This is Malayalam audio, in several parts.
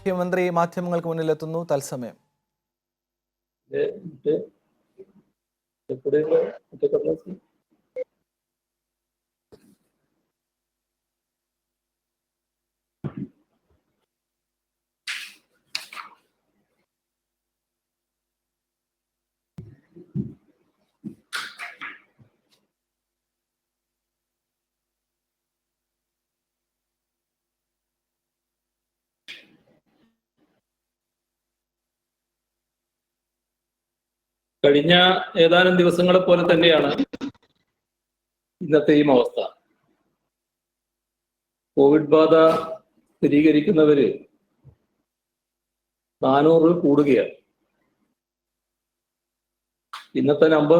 മുഖ്യമന്ത്രി മാധ്യമങ്ങൾക്ക് മുന്നിലെത്തുന്നു തത്സമയം. കഴിഞ്ഞ ഏതാനും ദിവസങ്ങളെ പോലെ തന്നെയാണ് ഇന്നത്തെയും അവസ്ഥ. കോവിഡ് ബാധ സ്ഥിരീകരിക്കുന്നവര് 400 കൂടുകയാണ്. ഇന്നത്തെ നമ്പർ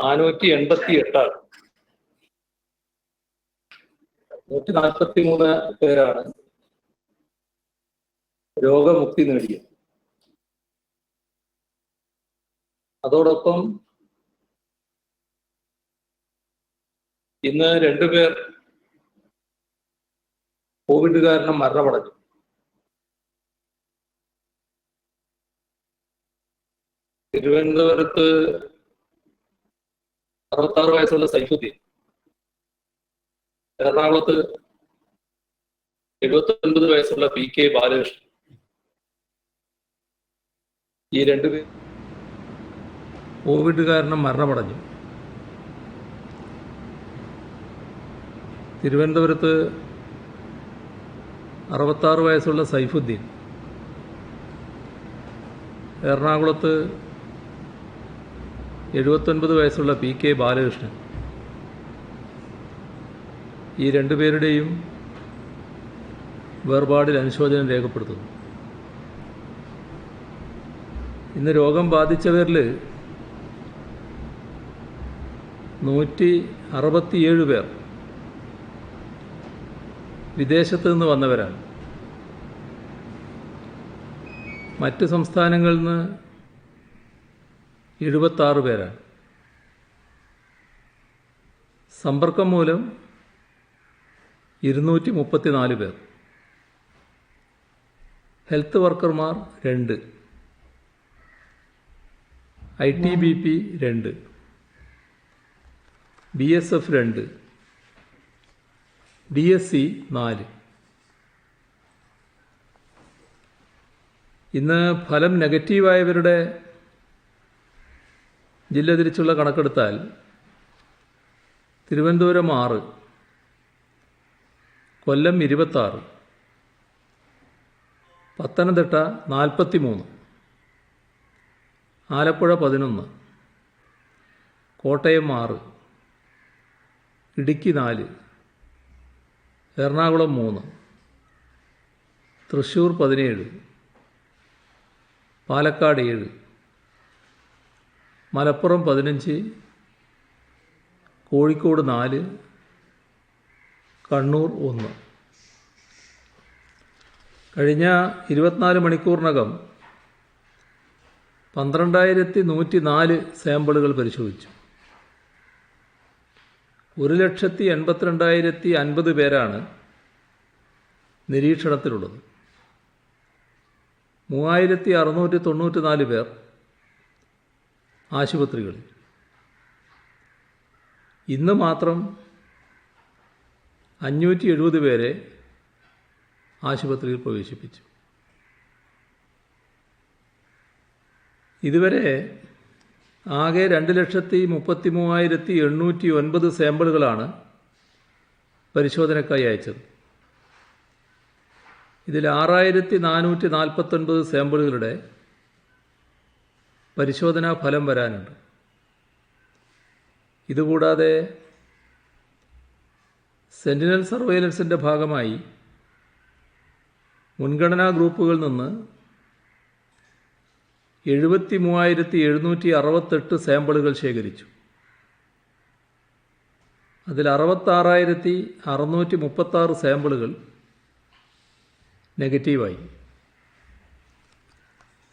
488 ആണ്. 143 പേരാണ് രോഗമുക്തി നേടിയത്. അതോടൊപ്പം ഇന്ന് 2 പേർ കോവിഡ് കാരണം മരണമടഞ്ഞു. തിരുവനന്തപുരത്ത് 66 വയസ്സുള്ള സൈഫുദ്ദീൻ, എറണാകുളത്ത് 79 വയസ്സുള്ള PK ബാലകൃഷ്ണൻ. ഈ 2 പേർ കോവിഡ് കാരണം മരണമടഞ്ഞു. തിരുവനന്തപുരത്ത് 66 വയസ്സുള്ള സൈഫുദ്ദീൻ, എറണാകുളത്ത് 79 വയസ്സുള്ള PK ബാലകൃഷ്ണൻ. ഈ 2 പേരുടെയും വേർപാടിൽ അനുശോചനം രേഖപ്പെടുത്തുന്നു. ഇന്ന് രോഗം ബാധിച്ചവരിൽ 167 പേർ വിദേശത്ത് നിന്ന് വന്നവരാണ്. മറ്റ് സംസ്ഥാനങ്ങളിൽ നിന്ന് 76 പേരാണ്. സമ്പർക്കം മൂലം 234 പേർ. ഹെൽത്ത് വർക്കർമാർ 2, ITBP 2, BSF 2, DSC 4. ഇന്ന് ഫലം നെഗറ്റീവായവരുടെ ജില്ല തിരിച്ചുള്ള കണക്കെടുത്താൽ തിരുവനന്തപുരം 6, കൊല്ലം 26, പത്തനംതിട്ട 43, ആലപ്പുഴ 11, കോട്ടയം 6, ഇടുക്കി 4, എറണാകുളം 3, തൃശ്ശൂർ 17, പാലക്കാട് 7, മലപ്പുറം 15, കോഴിക്കോട് 4, കണ്ണൂർ 1. കഴിഞ്ഞ 24 മണിക്കൂറിനകം 12,104 സാമ്പിളുകൾ പരിശോധിച്ചു. 1,82,050 പേരാണ് നിരീക്ഷണത്തിലുള്ളത്. 3,694 പേർ ആശുപത്രികളിൽ. ഇന്ന് മാത്രം 570 പേരെ ആശുപത്രിയിൽ പ്രവേശിപ്പിച്ചു. ഇതുവരെ ആകെ 2,33,809 സാമ്പിളുകളാണ് പരിശോധനയ്ക്കായി അയച്ചത്. ഇതിൽ 6,449 സാമ്പിളുകളുടെ പരിശോധനാ ഫലം വരാനുണ്ട്. ഇതുകൂടാതെ സെന്റിനൽ സർവൈലൻസിൻ്റെ ഭാഗമായി മുൻഗണനാ ഗ്രൂപ്പുകളിൽ നിന്ന് 73,768 സാമ്പിളുകൾ ശേഖരിച്ചു. അതിൽ 66,636 സാമ്പിളുകൾ നെഗറ്റീവായി.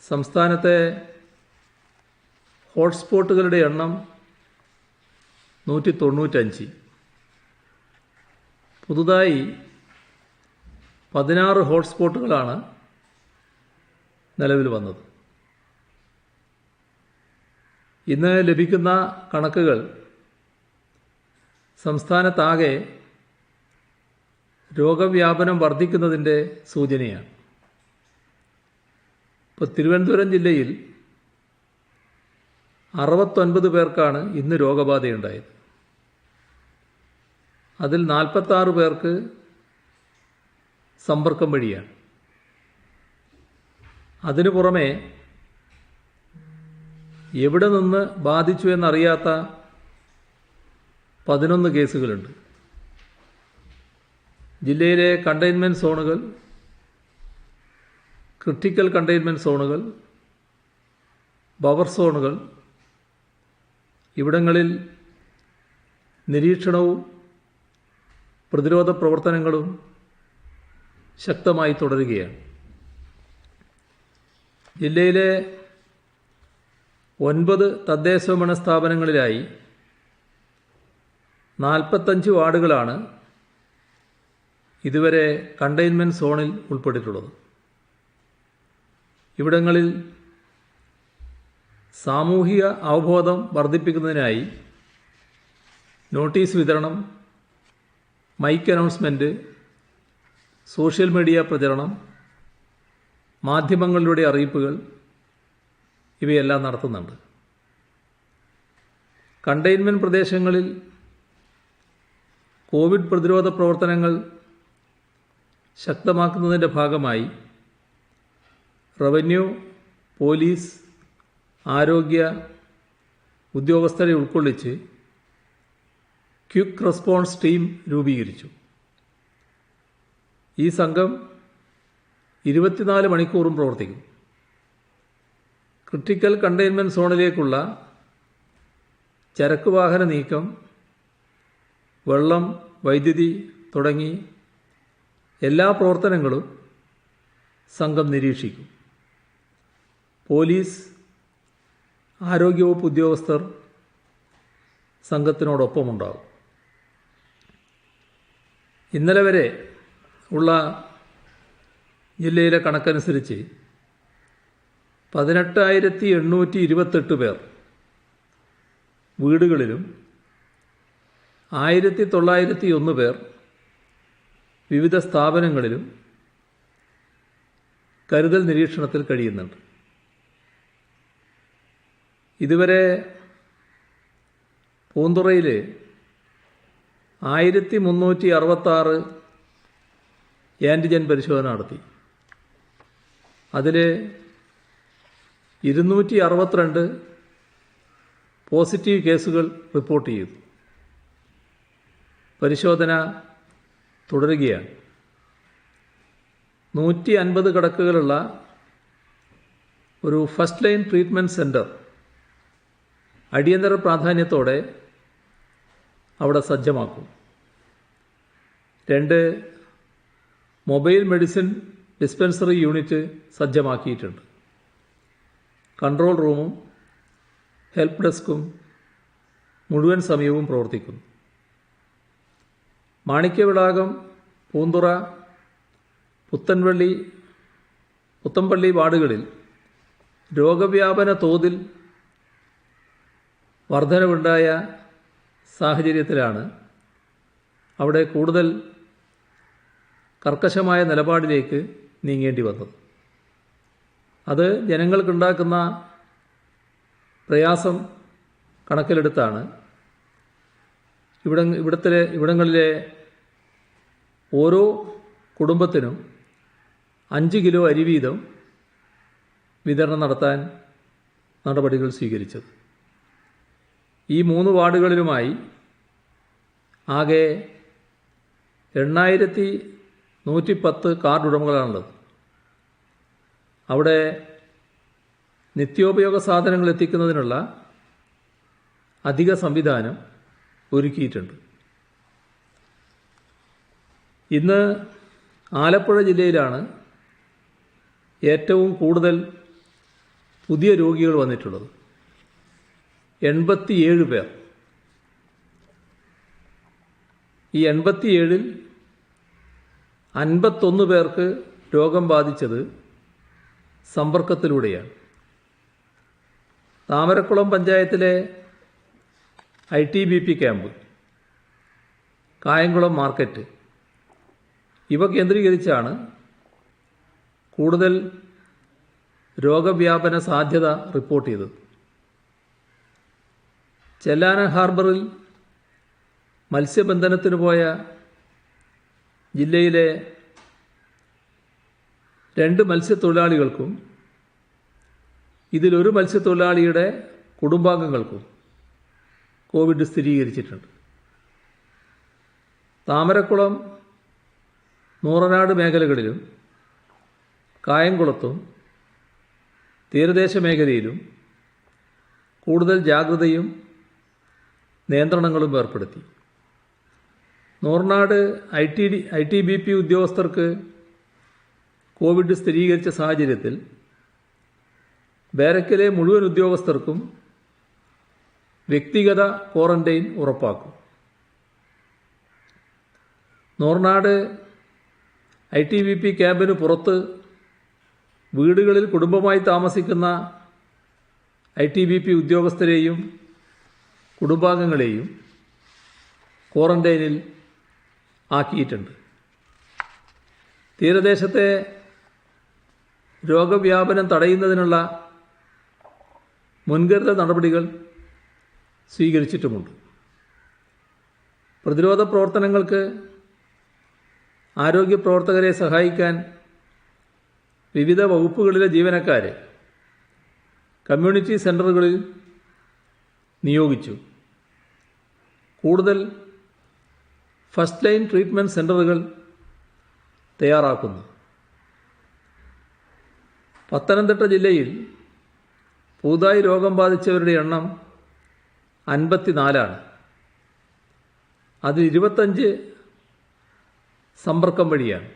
സംസ്ഥാനത്തെ ഹോട്ട്സ്പോട്ടുകളുടെ എണ്ണം 195. പുതുതായി 16 ഹോട്ട്സ്പോട്ടുകളാണ് നിലവിൽ വന്നത്. ഇന്ന് ലഭിക്കുന്ന കണക്കുകൾ സംസ്ഥാനത്താകെ രോഗവ്യാപനം വർദ്ധിക്കുന്നതിൻ്റെ സൂചനയാണ്. ഇപ്പോൾ തിരുവനന്തപുരം ജില്ലയിൽ 69 പേർക്കാണ് ഇന്ന് രോഗബാധയുണ്ടായത്. അതിൽ 46 പേർക്ക് സമ്പർക്കം വഴിയാണ്. അതിനു പുറമെ എവിടെ നിന്ന് ബാധിച്ചു എന്നറിയാത്ത 11 കേസുകളുണ്ട്. ജില്ലയിലെ കണ്ടെയ്ൻമെൻറ്റ് സോണുകൾ, ക്രിട്ടിക്കൽ കണ്ടെയ്ൻമെൻറ്റ് സോണുകൾ, ബഫർ സോണുകൾ, ഇവിടങ്ങളിൽ നിരീക്ഷണവും പ്രതിരോധ പ്രവർത്തനങ്ങളും ശക്തമായി തുടരുകയാണ്. ജില്ലയിലെ 9 തദ്ദേശഭരണ സ്ഥാപനങ്ങളിലായി 45 വാർഡുകളാണ് ഇതുവരെ കണ്ടെയ്ൻമെൻറ്റ് സോണിൽ ഉൾപ്പെട്ടിട്ടുള്ളത്. ഇവിടങ്ങളിൽ സാമൂഹിക അവബോധം വർദ്ധിപ്പിക്കുന്നതിനായി നോട്ടീസ് വിതരണം, മൈക്ക് അനൗൺസ്മെൻറ്റ്, സോഷ്യൽ മീഡിയ പ്രചരണം, മാധ്യമങ്ങളിലൂടെ അറിയിപ്പുകൾ ഇവയെല്ലാം നടത്തുന്നുണ്ട്. കണ്ടെയ്ൻമെൻറ്റ് പ്രദേശങ്ങളിൽ കോവിഡ് പ്രതിരോധ പ്രവർത്തനങ്ങൾ ശക്തമാക്കുന്നതിൻ്റെ ഭാഗമായി റവന്യൂ, പോലീസ്, ആരോഗ്യ ഉദ്യോഗസ്ഥരെ ഉൾക്കൊള്ളിച്ച് ക്വിക്ക് റെസ്പോൺസ് ടീം രൂപീകരിച്ചു. ഈ സംഘം 24 മണിക്കൂറും പ്രവർത്തിക്കും. ക്രിട്ടിക്കൽ കണ്ടെയ്ൻമെൻറ്റ് സോണിലേക്കുള്ള ചരക്ക് വാഹന നീക്കം, വെള്ളം, വൈദ്യുതി തുടങ്ങി എല്ലാ പ്രവർത്തനങ്ങളും സംഘം നിരീക്ഷിക്കും. പോലീസ്, ആരോഗ്യവകുപ്പ് ഉദ്യോഗസ്ഥർ സംഘത്തിനോടൊപ്പമുണ്ടാകും. ഇന്നലെ വരെ ഉള്ള ജില്ലയിലെ കണക്കനുസരിച്ച് 18,828 പേർ വീടുകളിലും 1,901 പേർ വിവിധ സ്ഥാപനങ്ങളിലും കരുതൽ നിരീക്ഷണത്തിൽ കഴിയുന്നുണ്ട്. ഇതുവരെ പൂന്തുറയിൽ 1366 ആൻറ്റിജൻ പരിശോധന നടത്തി. അതിൽ 262 പോസിറ്റീവ് കേസുകൾ റിപ്പോർട്ട് ചെയ്തു. പരിശോധന തുടരുകയാണ്. 150 കിടക്കുകളുള്ള ഒരു ഫസ്റ്റ് ലൈൻ ട്രീറ്റ്മെൻറ്റ് സെൻറ്റർ അടിയന്തര പ്രാധാന്യത്തോടെ അവിടെ സജ്ജമാക്കും. 2 മൊബൈൽ മെഡിസിൻ ഡിസ്പെൻസറി യൂണിറ്റ് സജ്ജമാക്കിയിട്ടുണ്ട്. കൺട്രോൾ റൂമും ഹെൽപ്പ് ഡെസ്കും മുഴുവൻ സമയവും പ്രവർത്തിക്കുന്നു. മാണിക്യവിളാകം, പൂന്തുറ, പുത്തമ്പള്ളി വാർഡുകളിൽ രോഗവ്യാപന തോതിൽ വർധനവുണ്ടായ സാഹചര്യത്തിലാണ് അവിടെ കൂടുതൽ കർക്കശമായ നിലപാടിലേക്ക് നീങ്ങേണ്ടി വന്നത്. അത് ജനങ്ങൾക്കുണ്ടാക്കുന്ന പ്രയാസം കണക്കിലെടുത്താണ് ഇവിടങ്ങളിലെ ഓരോ കുടുംബത്തിനും 5 കിലോ അരി വീതം വിതരണം നടത്താൻ നടപടികൾ സ്വീകരിച്ചത്. ഈ 3 വാർഡുകളിലുമായി ആകെ 8,110 കാർഡ് ഉടമകളാണുള്ളത്. അവിടെ നിത്യോപയോഗ സാധനങ്ങൾ എത്തിക്കുന്നതിനുള്ള അധിക സംവിധാനം ഒരുക്കിയിട്ടുണ്ട്. ഇന്ന് ആലപ്പുഴ ജില്ലയിലാണ് ഏറ്റവും കൂടുതൽ പുതിയ രോഗികൾ വന്നിട്ടുള്ളത്. 87 പേർ. ഈ 87-ൽ 51 പേർക്ക് രോഗം ബാധിച്ചത് സമ്പർക്കത്തിലൂടെയാണ്. താമരക്കുളം പഞ്ചായത്തിലെ ITBP ക്യാമ്പ്, കായംകുളം മാർക്കറ്റ് ഇവ കേന്ദ്രീകരിച്ചാണ് കൂടുതൽ രോഗവ്യാപന സാധ്യത റിപ്പോർട്ട് ചെയ്തത്. ചെല്ലാനം ഹാർബറിൽ മത്സ്യബന്ധനത്തിന് പോയ ജില്ലയിലെ 2 മത്സ്യത്തൊഴിലാളികൾക്കും ഇതിലൊരു മത്സ്യത്തൊഴിലാളിയുടെ കുടുംബാംഗങ്ങൾക്കും കോവിഡ് സ്ഥിരീകരിച്ചിട്ടുണ്ട്. താമരക്കുളം, നൂറനാട് മേഖലകളിലും കായംകുളത്തും തീരദേശ മേഖലയിലും കൂടുതൽ ജാഗ്രതയും നിയന്ത്രണങ്ങളും ഏർപ്പെടുത്തി. നൂറനാട് ITBP ഉദ്യോഗസ്ഥർക്ക് കോവിഡ് സ്ഥിരീകരിച്ച സാഹചര്യത്തിൽ ബാരക്കിലെ മുഴുവൻ ഉദ്യോഗസ്ഥർക്കും വ്യക്തിഗത ക്വാറന്റൈൻ ഉറപ്പാക്കും. നൂറനാട് ITBP ക്യാമ്പിന് പുറത്ത് വീടുകളിൽ കുടുംബമായി താമസിക്കുന്ന ITBP ഉദ്യോഗസ്ഥരെയും കുടുംബാംഗങ്ങളെയും ക്വാറന്റൈനിൽ ആക്കിയിട്ടുണ്ട്. തീരദേശത്തെ രോഗവ്യാപനം തടയുന്നതിനുള്ള മുൻകരുതൽ നടപടികൾ സ്വീകരിച്ചിട്ടുമുണ്ട്. പ്രതിരോധ പ്രവർത്തനങ്ങൾക്ക് ആരോഗ്യ പ്രവർത്തകരെ സഹായിക്കാൻ വിവിധ വകുപ്പുകളിലെ ജീവനക്കാരെ കമ്മ്യൂണിറ്റി സെൻ്ററുകളിൽ നിയോഗിച്ചു. കൂടുതൽ ഫസ്റ്റ് ലൈൻ ട്രീറ്റ്മെൻറ്റ് സെൻ്ററുകൾ തയ്യാറാക്കുന്നു. പത്തനംതിട്ട ജില്ലയിൽ പുതുതായി രോഗം ബാധിച്ചവരുടെ എണ്ണം 54ആണ്. അതിൽ 25 സമ്പർക്കം വഴിയാണ്.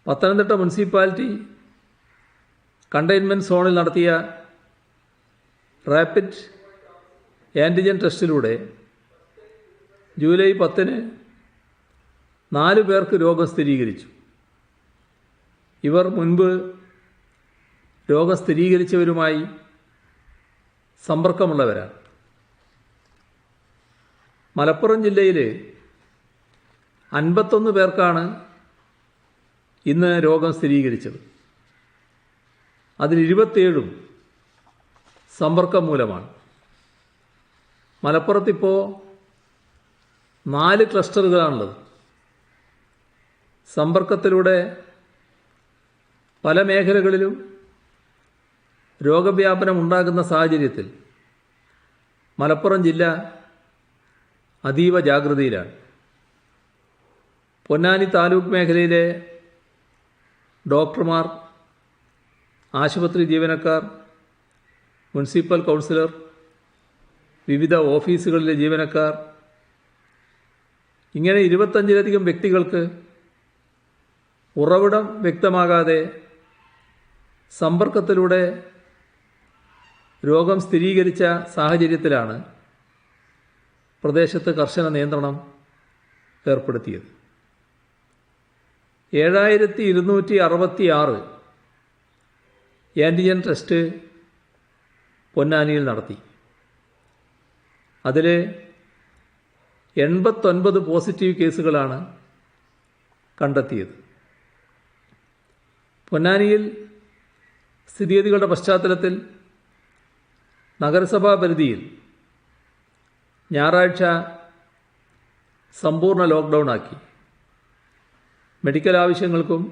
പത്തനംതിട്ട മുനിസിപ്പാലിറ്റി കണ്ടെയ്ൻമെൻറ്റ് സോണിൽ നടത്തിയ റാപ്പിഡ് ആൻറ്റിജൻ ടെസ്റ്റിലൂടെ ജൂലൈ 10-ന് 4 പേർക്ക് രോഗം സ്ഥിരീകരിച്ചു. ഇവർ മുൻപ് രോഗം സ്ഥിരീകരിച്ചവരുമായി സമ്പർക്കമുള്ളവരാണ്. മലപ്പുറം ജില്ലയിൽ 51 പേർക്കാണ് ഇന്ന് രോഗം സ്ഥിരീകരിച്ചത്. അതിൽ 27 സമ്പർക്കം മൂലമാണ്. മലപ്പുറത്തിപ്പോൾ 4 ക്ലസ്റ്ററുകളാണുള്ളത്. സമ്പർക്കത്തിലൂടെ പല മേഖലകളിലും രോഗവ്യാപനം ഉണ്ടാകുന്ന സാഹചര്യത്തിൽ മലപ്പുറം ജില്ല അതീവ ജാഗ്രതയിലാണ്. പൊന്നാനി താലൂക്ക് മേഖലയിലെ ഡോക്ടർമാർ, ആശുപത്രി ജീവനക്കാർ, മുനിസിപ്പൽ കൗൺസിലർ, വിവിധ ഓഫീസുകളിലെ ജീവനക്കാർ, ഇങ്ങനെ 25ലധികം വ്യക്തികൾക്ക് ഉറവിടം വ്യക്തമാകാതെ സമ്പർക്കത്തിലൂടെ രോഗം സ്ഥിരീകരിച്ച സാഹചര്യത്തിലാണ് പ്രദേശത്ത് കർശന നിയന്ത്രണം ഏർപ്പെടുത്തിയത്. 7266 ആൻറ്റിജൻ ടെസ്റ്റ് പൊന്നാനിയിൽ നടത്തി. അതിൽ 89 പോസിറ്റീവ് കേസുകളാണ് കണ്ടെത്തിയത്. പൊന്നാനിയിൽ സ്ഥിതിഗതികളുടെ പശ്ചാത്തലത്തിൽ നഗരസഭാ പരിധിയിൽ ഞായറാഴ്ച സമ്പൂർണ്ണ ലോക്ക്ഡൗൺ ആക്കി. മെഡിക്കൽ ആവശ്യങ്ങൾക്കും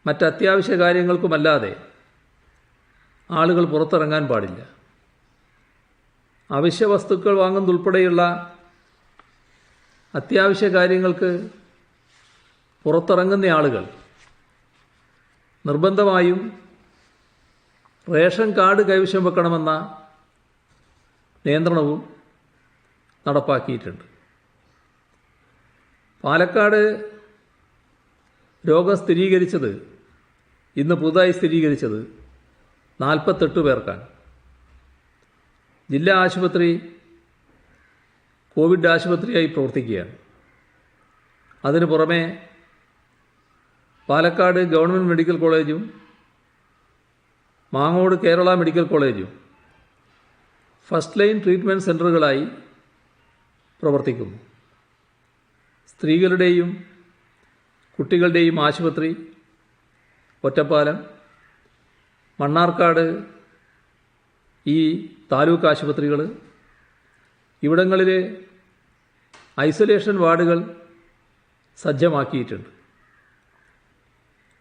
മറ്റ് അത്യാവശ്യ കാര്യങ്ങൾക്കുമല്ലാതെ ആളുകൾ പുറത്തിറങ്ങാൻ പാടില്ല. അവശ്യ വസ്തുക്കൾ വാങ്ങുന്നതുൾപ്പെടെയുള്ള അത്യാവശ്യ കാര്യങ്ങൾക്ക് പുറത്തിറങ്ങുന്ന ആളുകൾ നിർബന്ധമായും റേഷൻ കാർഡ് കൈവശം വെക്കണമെന്ന നിയന്ത്രണവും നടപ്പാക്കിയിട്ടുണ്ട്. പാലക്കാട് രോഗം സ്ഥിരീകരിച്ചത്, ഇന്ന് പുതുതായി സ്ഥിരീകരിച്ചത് 48 പേർക്കാണ്. ജില്ലാ ആശുപത്രി കോവിഡ് ആശുപത്രിയായി പ്രവർത്തിക്കുകയാണ്. അതിനു പുറമെ പാലക്കാട് ഗവൺമെൻറ് മെഡിക്കൽ കോളേജും മാങ്ങോട് കേരള മെഡിക്കൽ കോളേജും ഫസ്റ്റ് ലൈൻ ട്രീറ്റ്മെൻറ്റ് സെൻ്ററുകളായി പ്രവർത്തിക്കുന്നു. സ്ത്രീകളുടെയും കുട്ടികളുടെയും ആശുപത്രി ഒറ്റപ്പാലം, മണ്ണാർക്കാട് ഈ താലൂക്ക് ആശുപത്രികൾ, ഇവിടങ്ങളിൽ ഐസൊലേഷൻ വാർഡുകൾ സജ്ജമാക്കിയിട്ടുണ്ട്.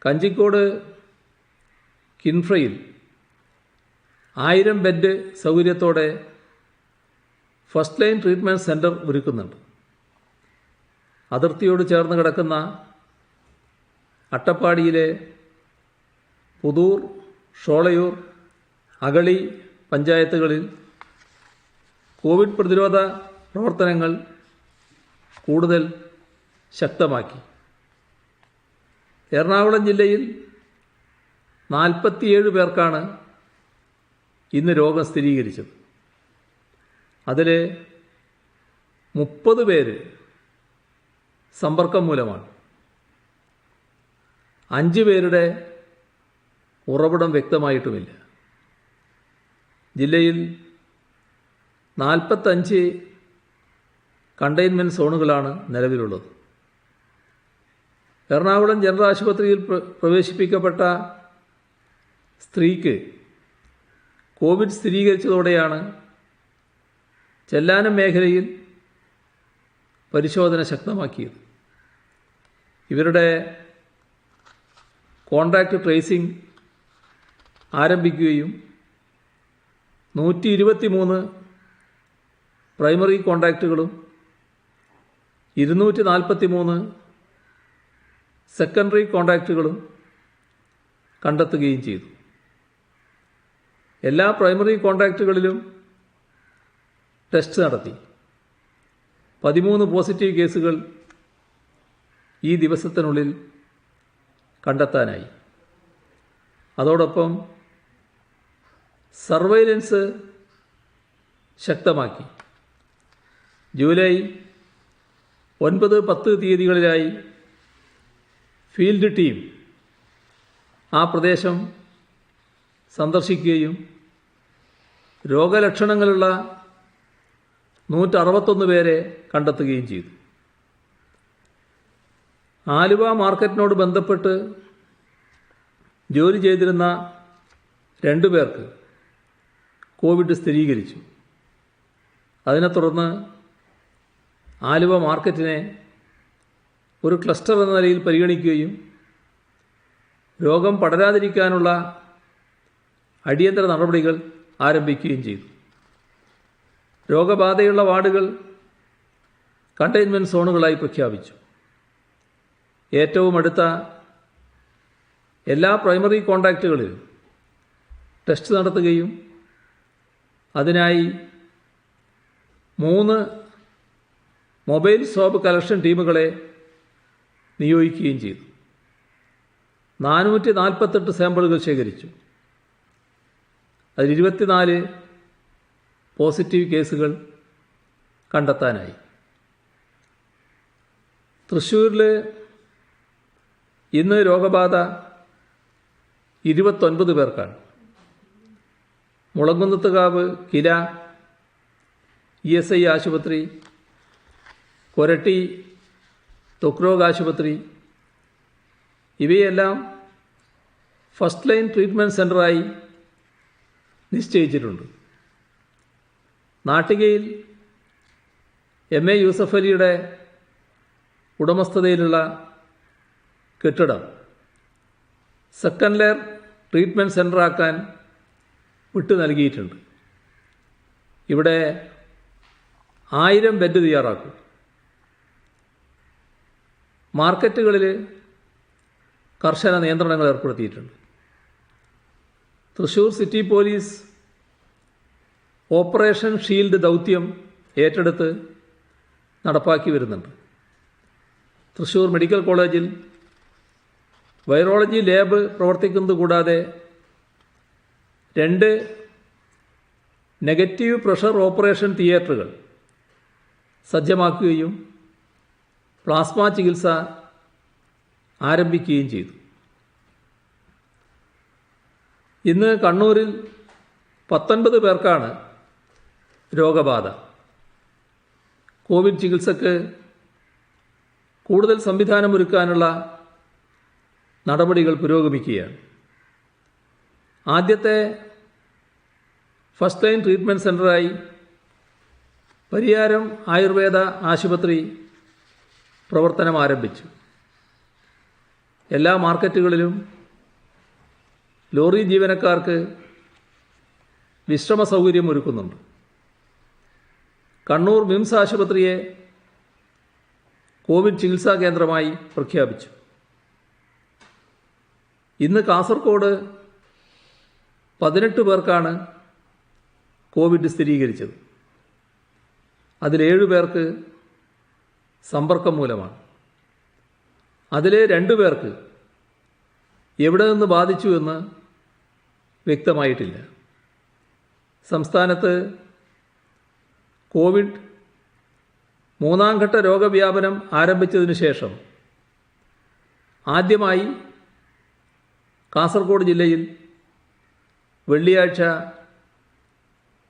കഞ്ചിക്കോട് കിൻഫ്രയിൽ 1000 ബെഡ് സൗകര്യത്തോടെ ഫസ്റ്റ് ലൈൻ ട്രീറ്റ്മെൻറ്റ് സെൻറ്റർ ഒരുക്കുന്നുണ്ട്. അതിർത്തിയോട് ചേർന്ന് കിടക്കുന്ന അട്ടപ്പാടിയിലെ പുതൂർ, ഷോളയൂർ, അഗളി പഞ്ചായത്തുകളിൽ കോവിഡ് പ്രതിരോധ പ്രവർത്തനങ്ങൾ കൂടുതൽ ശക്തമാക്കി. എറണാകുളം ജില്ലയിൽ 47 പേർക്കാണ് ഇന്ന് രോഗം സ്ഥിരീകരിച്ചത്. അതിൽ 30 പേര് സമ്പർക്കം മൂലമാണ്. 5 പേരുടെ ഉറവിടം വ്യക്തമായിട്ടുമില്ല. ജില്ലയിൽ 45 കണ്ടെയ്ൻമെൻറ്റ് സോണുകളാണ് നിലവിലുള്ളത്. എറണാകുളം ജനറൽ ആശുപത്രിയിൽ പ്രവേശിപ്പിക്കപ്പെട്ട സ്ത്രീക്ക് കോവിഡ് സ്ഥിരീകരിച്ചതോടെയാണ് ചെല്ലാനം മേഖലയിൽ പരിശോധന ശക്തമാക്കിയത്. ഇവരുടെ കോൺടാക്റ്റ് ട്രേസിംഗ് ആരംഭിക്കുകയും 123 പ്രൈമറി കോൺടാക്റ്റുകളും 243 സെക്കൻഡറി കോൺടാക്റ്റുകളും കണ്ടെത്തുകയും ചെയ്തു. എല്ലാ പ്രൈമറി കോൺടാക്റ്റുകളിലും ടെസ്റ്റ് നടത്തി 13 പോസിറ്റീവ് കേസുകൾ ഈ ദിവസത്തിനുള്ളിൽ കണ്ടെത്താനായി. അതോടൊപ്പം സർവൈലൻസ് ശക്തമാക്കി. ജൂലൈ 9, 10 തീയതികളിലായി ഫീൽഡ് ടീം ആ പ്രദേശം സന്ദർശിക്കുകയും രോഗലക്ഷണങ്ങളുള്ള 161 പേരെ കണ്ടെത്തുകയും ചെയ്തു. ആലുവ മാർക്കറ്റിനോട് ബന്ധപ്പെട്ട് ജോലി ചെയ്തിരുന്ന 2 പേർക്ക് കോവിഡ് സ്ഥിരീകരിച്ചു. അതിനെ തുടർന്ന് ആലുവ മാർക്കറ്റിനെ ഒരു ക്ലസ്റ്റർ എന്ന നിലയിൽ പരിഗണിക്കുകയും രോഗം പടരാതിരിക്കാനുള്ള അടിയന്തര നടപടികൾ ആരംഭിക്കുകയും ചെയ്തു. രോഗബാധയുള്ള വാർഡുകൾ കണ്ടെയ്ൻമെൻറ്റ് സോണുകളായി പ്രഖ്യാപിച്ചു. ഏറ്റവും അടുത്ത എല്ലാ പ്രൈമറി കോൺടാക്റ്റുകളിലും ടെസ്റ്റ് നടത്തുകയും അതിനായി 3 മൊബൈൽ സ്വാബ് കളക്ഷൻ ടീമുകളെ നിയോഗിക്കുകയും ചെയ്തു. 448 സാമ്പിളുകൾ ശേഖരിച്ചു. അതിൽ 24 പോസിറ്റീവ് കേസുകൾ കണ്ടെത്താനായി. തൃശ്ശൂരിൽ ഇന്ന് രോഗബാധ 29 പേർക്കാണ്. മുളങ്കുന്നത്തുകാവ് കില ESI ആശുപത്രി, കൊരട്ടി ത്വക്രോഗ് ആശുപത്രി ഇവയെല്ലാം ഫസ്റ്റ് ലൈൻ ട്രീറ്റ്മെൻറ്റ് സെൻ്ററായി നിശ്ചയിച്ചിട്ടുണ്ട്. നാട്ടികയിൽ MA യൂസഫ് അലിയുടെ ഉടമസ്ഥതയിലുള്ള കെട്ടിടം സെക്കൻഡ് ലെയർ ട്രീറ്റ്മെൻറ്റ് സെൻ്ററാക്കാൻ വിട്ടു നൽകിയിട്ടുണ്ട്. ഇവിടെ 1000 ബെഡ് തയ്യാറാക്കും. മാർക്കറ്റുകളിൽ കർശന നിയന്ത്രണങ്ങൾ ഏർപ്പെടുത്തിയിട്ടുണ്ട്. Thrissur city police operation shield ദൗത്യം ഏറ്റെടുത്ത് നടപ്പാക്കി വരുന്നുണ്ട്. തൃശ്ശൂർ മെഡിക്കൽ കോളേജിൽ വൈറോളജി ലാബ് പ്രവർത്തിക്കുന്നത് കൂടാതെ 2 നെഗറ്റീവ് പ്രഷർ ഓപ്പറേഷൻ തിയേറ്ററുകൾ സജ്ജമാക്കുകയും പ്ലാസ്മ ചികിത്സ ആരംഭിക്കുകയും ചെയ്തു. ഇന്ന് കണ്ണൂരിൽ 19 പേർക്കാണ് രോഗബാധ. കോവിഡ് ചികിത്സക്ക് കൂടുതൽ സംവിധാനമൊരുക്കാനുള്ള നടപടികൾ പുരോഗമിക്കുകയാണ്. ആദ്യത്തെ ഫസ്റ്റ് ലൈൻ ട്രീറ്റ്മെൻറ്റ് സെൻ്ററായി പരിയാരം ആയുർവേദ ആശുപത്രി പ്രവർത്തനം ആരംഭിച്ചു. എല്ലാ മാർക്കറ്റുകളിലും ലോറി ജീവനക്കാർക്ക് വിശ്രമ സൗകര്യം ഒരുക്കുന്നുണ്ട്. കണ്ണൂർ മിംസ് ആശുപത്രിയെ കോവിഡ് ചികിത്സാ കേന്ദ്രമായി പ്രഖ്യാപിച്ചു. ഇന്ന് കാസർഗോഡ് 18 പേർക്കാണ് കോവിഡ് സ്ഥിരീകരിച്ചത്. അതിൽ 7 പേർക്ക് സമ്പർക്കം മൂലമാണ്. അതിലെ 2 പേർക്ക് എവിടെ നിന്ന് ബാധിച്ചു എന്ന് വ്യക്തമായിട്ടില്ല. സംസ്ഥാനത്ത് കോവിഡ് 3ാം ഘട്ട രോഗവ്യാപനം ആരംഭിച്ചതിനു ശേഷം ആദ്യമായി കാസർഗോഡ് ജില്ലയിൽ വെള്ളിയാഴ്ച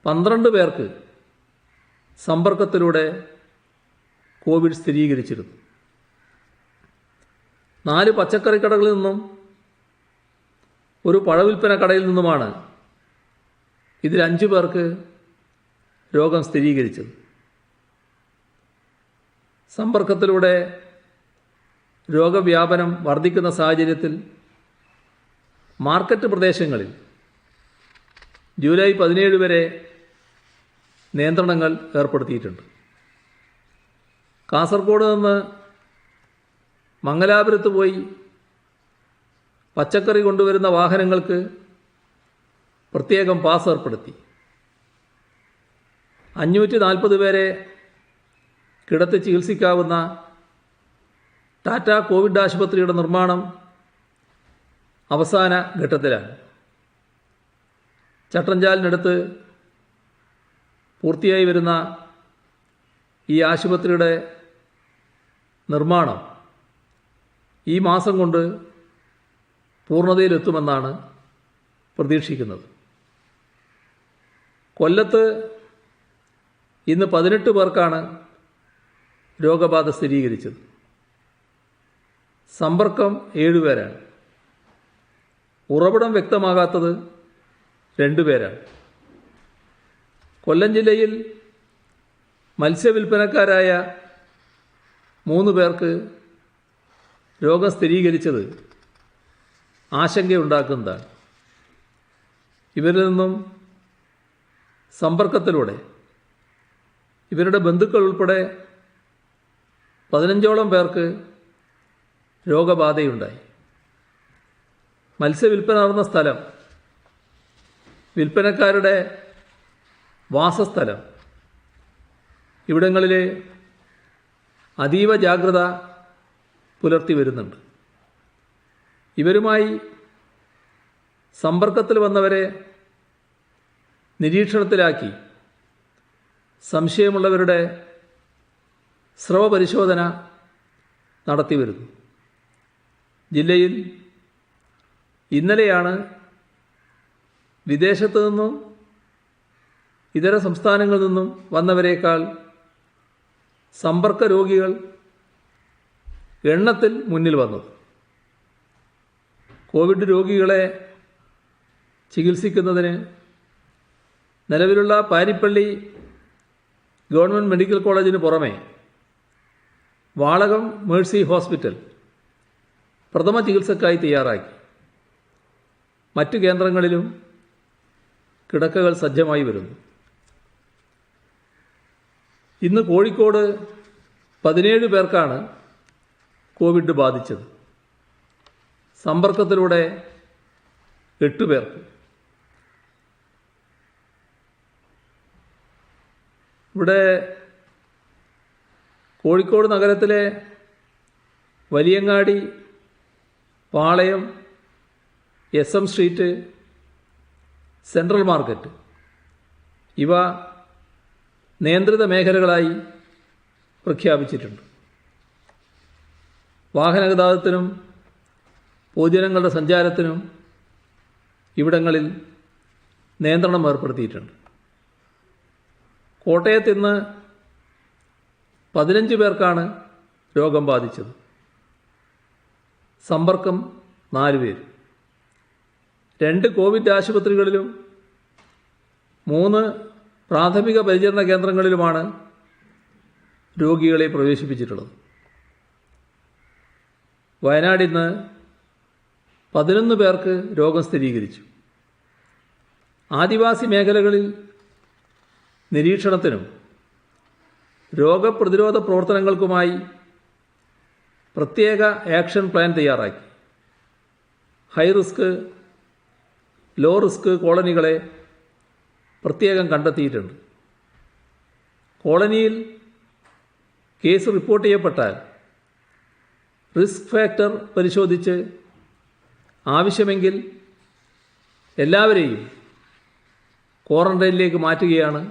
12 പേർക്ക് സമ്പർക്കത്തിലൂടെ കോവിഡ് സ്ഥിരീകരിച്ചിരുന്നു. 4 പച്ചക്കറി കടകളിൽ നിന്നും ഒരു പഴവിൽപ്പന കടയിൽ നിന്നുമാണ് ഇതിൽ 5 പേർക്ക് രോഗം സ്ഥിരീകരിച്ചത്. സമ്പർക്കത്തിലൂടെ രോഗവ്യാപനം വർദ്ധിക്കുന്ന സാഹചര്യത്തിൽ മാർക്കറ്റ് പ്രദേശങ്ങളിൽ ജൂലൈ 17 വരെ നിയന്ത്രണങ്ങൾ ഏർപ്പെടുത്തിയിട്ടുണ്ട്. കാസർഗോഡ് നിന്ന് മംഗലാപുരത്ത് പോയി പച്ചക്കറി കൊണ്ടുവരുന്ന വാഹനങ്ങൾക്ക് പ്രത്യേകം പാസ് ഏർപ്പെടുത്തി. 540 പേരെ കിടത്തി ചികിത്സിക്കാവുന്ന ടാറ്റ കോവിഡ് ആശുപത്രിയുടെ നിർമ്മാണം അവസാന ഘട്ടത്തിലാണ്. ചട്ടഞ്ചാലിനടുത്ത് പൂർത്തിയായി വരുന്ന ഈ ആശുപത്രിയുടെ നിർമ്മാണം ഈ മാസം കൊണ്ട് പൂർണ്ണതയിലെത്തുമെന്നാണ് പ്രതീക്ഷിക്കുന്നത്. കൊല്ലത്ത് ഇന്ന് 18 പേർക്കാണ് രോഗബാധ സ്ഥിരീകരിച്ചത്. സമ്പർക്കം 7 പേരാണ്. ഉറവിടം വ്യക്തമാകാത്തത് 2 പേരാണ്. കൊല്ലം ജില്ലയിൽ മത്സ്യവില്പനക്കാരായ 3 പേർക്ക് രോഗം സ്ഥിരീകരിച്ചത് ആശങ്കയുണ്ടാക്കുന്നതാണ്. ഇവരിൽ നിന്നും സമ്പർക്കത്തിലൂടെ ഇവരുടെ ബന്ധുക്കൾ ഉൾപ്പെടെ 15ഓളം പേർക്ക് രോഗബാധയുണ്ടായി. മത്സ്യവില്പന നടന്ന സ്ഥലം, വിൽപ്പനക്കാരുടെ വാസസ്ഥലം, ഇവിടങ്ങളിൽ അതീവ ജാഗ്രത പുലർത്തി വരുന്നുണ്ട്. ഇവരുമായി സമ്പർക്കത്തിൽ വന്നവരെ നിരീക്ഷണത്തിലാക്കി സംശയമുള്ളവരുടെ സ്രവ പരിശോധന നടത്തിവരുന്നു. ജില്ലയിൽ ഇന്നലെയാണ് വിദേശത്തു നിന്നും ഇതര സംസ്ഥാനങ്ങളിൽ നിന്നും വന്നവരേക്കാൾ സമ്പർക്ക രോഗികൾ എണ്ണത്തിൽ മുന്നിൽ വന്നത്. കോവിഡ് രോഗികളെ ചികിത്സിക്കുന്നതിന് നിലവിലുള്ള പാരിപ്പള്ളി ഗവൺമെൻറ് മെഡിക്കൽ കോളേജിന് പുറമെ വാളകം മേഴ്സി ഹോസ്പിറ്റൽ പ്രഥമ ചികിത്സക്കായി തയ്യാറാക്കി. മറ്റു കേന്ദ്രങ്ങളിലും കിടക്കകൾ സജ്ജമായി വരുന്നു. ഇന്ന് കോഴിക്കോട് 17 പേർക്കാണ് കോവിഡ് ബാധിച്ചത്. സമ്പർക്കത്തിലൂടെ 8 പേർക്ക്. ഇവിടെ കോഴിക്കോട് നഗരത്തിലെ വലിയങ്ങാടി, പാളയം, SM സ്ട്രീറ്റ്, സെൻട്രൽ മാർക്കറ്റ് ഇവ നിയന്ത്രിത മേഖലകളായി പ്രഖ്യാപിച്ചിട്ടുണ്ട്. വാഹനഗതാഗതത്തിനും പൊതുജനങ്ങളുടെ സഞ്ചാരത്തിനും ഇവിടങ്ങളിൽ നിയന്ത്രണം ഏർപ്പെടുത്തിയിട്ടുണ്ട്. കോട്ടയത്ത് ഇന്ന് 15 പേർക്കാണ് രോഗം ബാധിച്ചത്. സമ്പർക്കം 4 പേർ. 2 കോവിഡ് ആശുപത്രികളിലും 3 പ്രാഥമിക പരിചരണ കേന്ദ്രങ്ങളിലുമാണ് രോഗികളെ പ്രവേശിപ്പിച്ചിട്ടുള്ളത്. വയനാട് ഇന്ന് 11 പേർക്ക് രോഗം സ്ഥിരീകരിച്ചു. ആദിവാസി മേഖലകളിൽ നിരീക്ഷണത്തിനും രോഗപ്രതിരോധ പ്രവർത്തനങ്ങൾക്കുമായി പ്രത്യേക ആക്ഷൻ പ്ലാൻ തയ്യാറാക്കി. ഹൈ റിസ്ക്, ലോ റിസ്ക് കോളനികളെ പ്രത്യേകം കണ്ടെത്തിയിട്ടുണ്ട്. കോളനിയിൽ കേസ് റിപ്പോർട്ട് ചെയ്യപ്പെട്ടാൽ റിസ്ക് ഫാക്ടർ പരിശോധിച്ച് ആവശ്യമെങ്കിൽ എല്ലാവരെയും ക്വാറന്റൈനിലേക്ക് മാറ്റുകയാണ്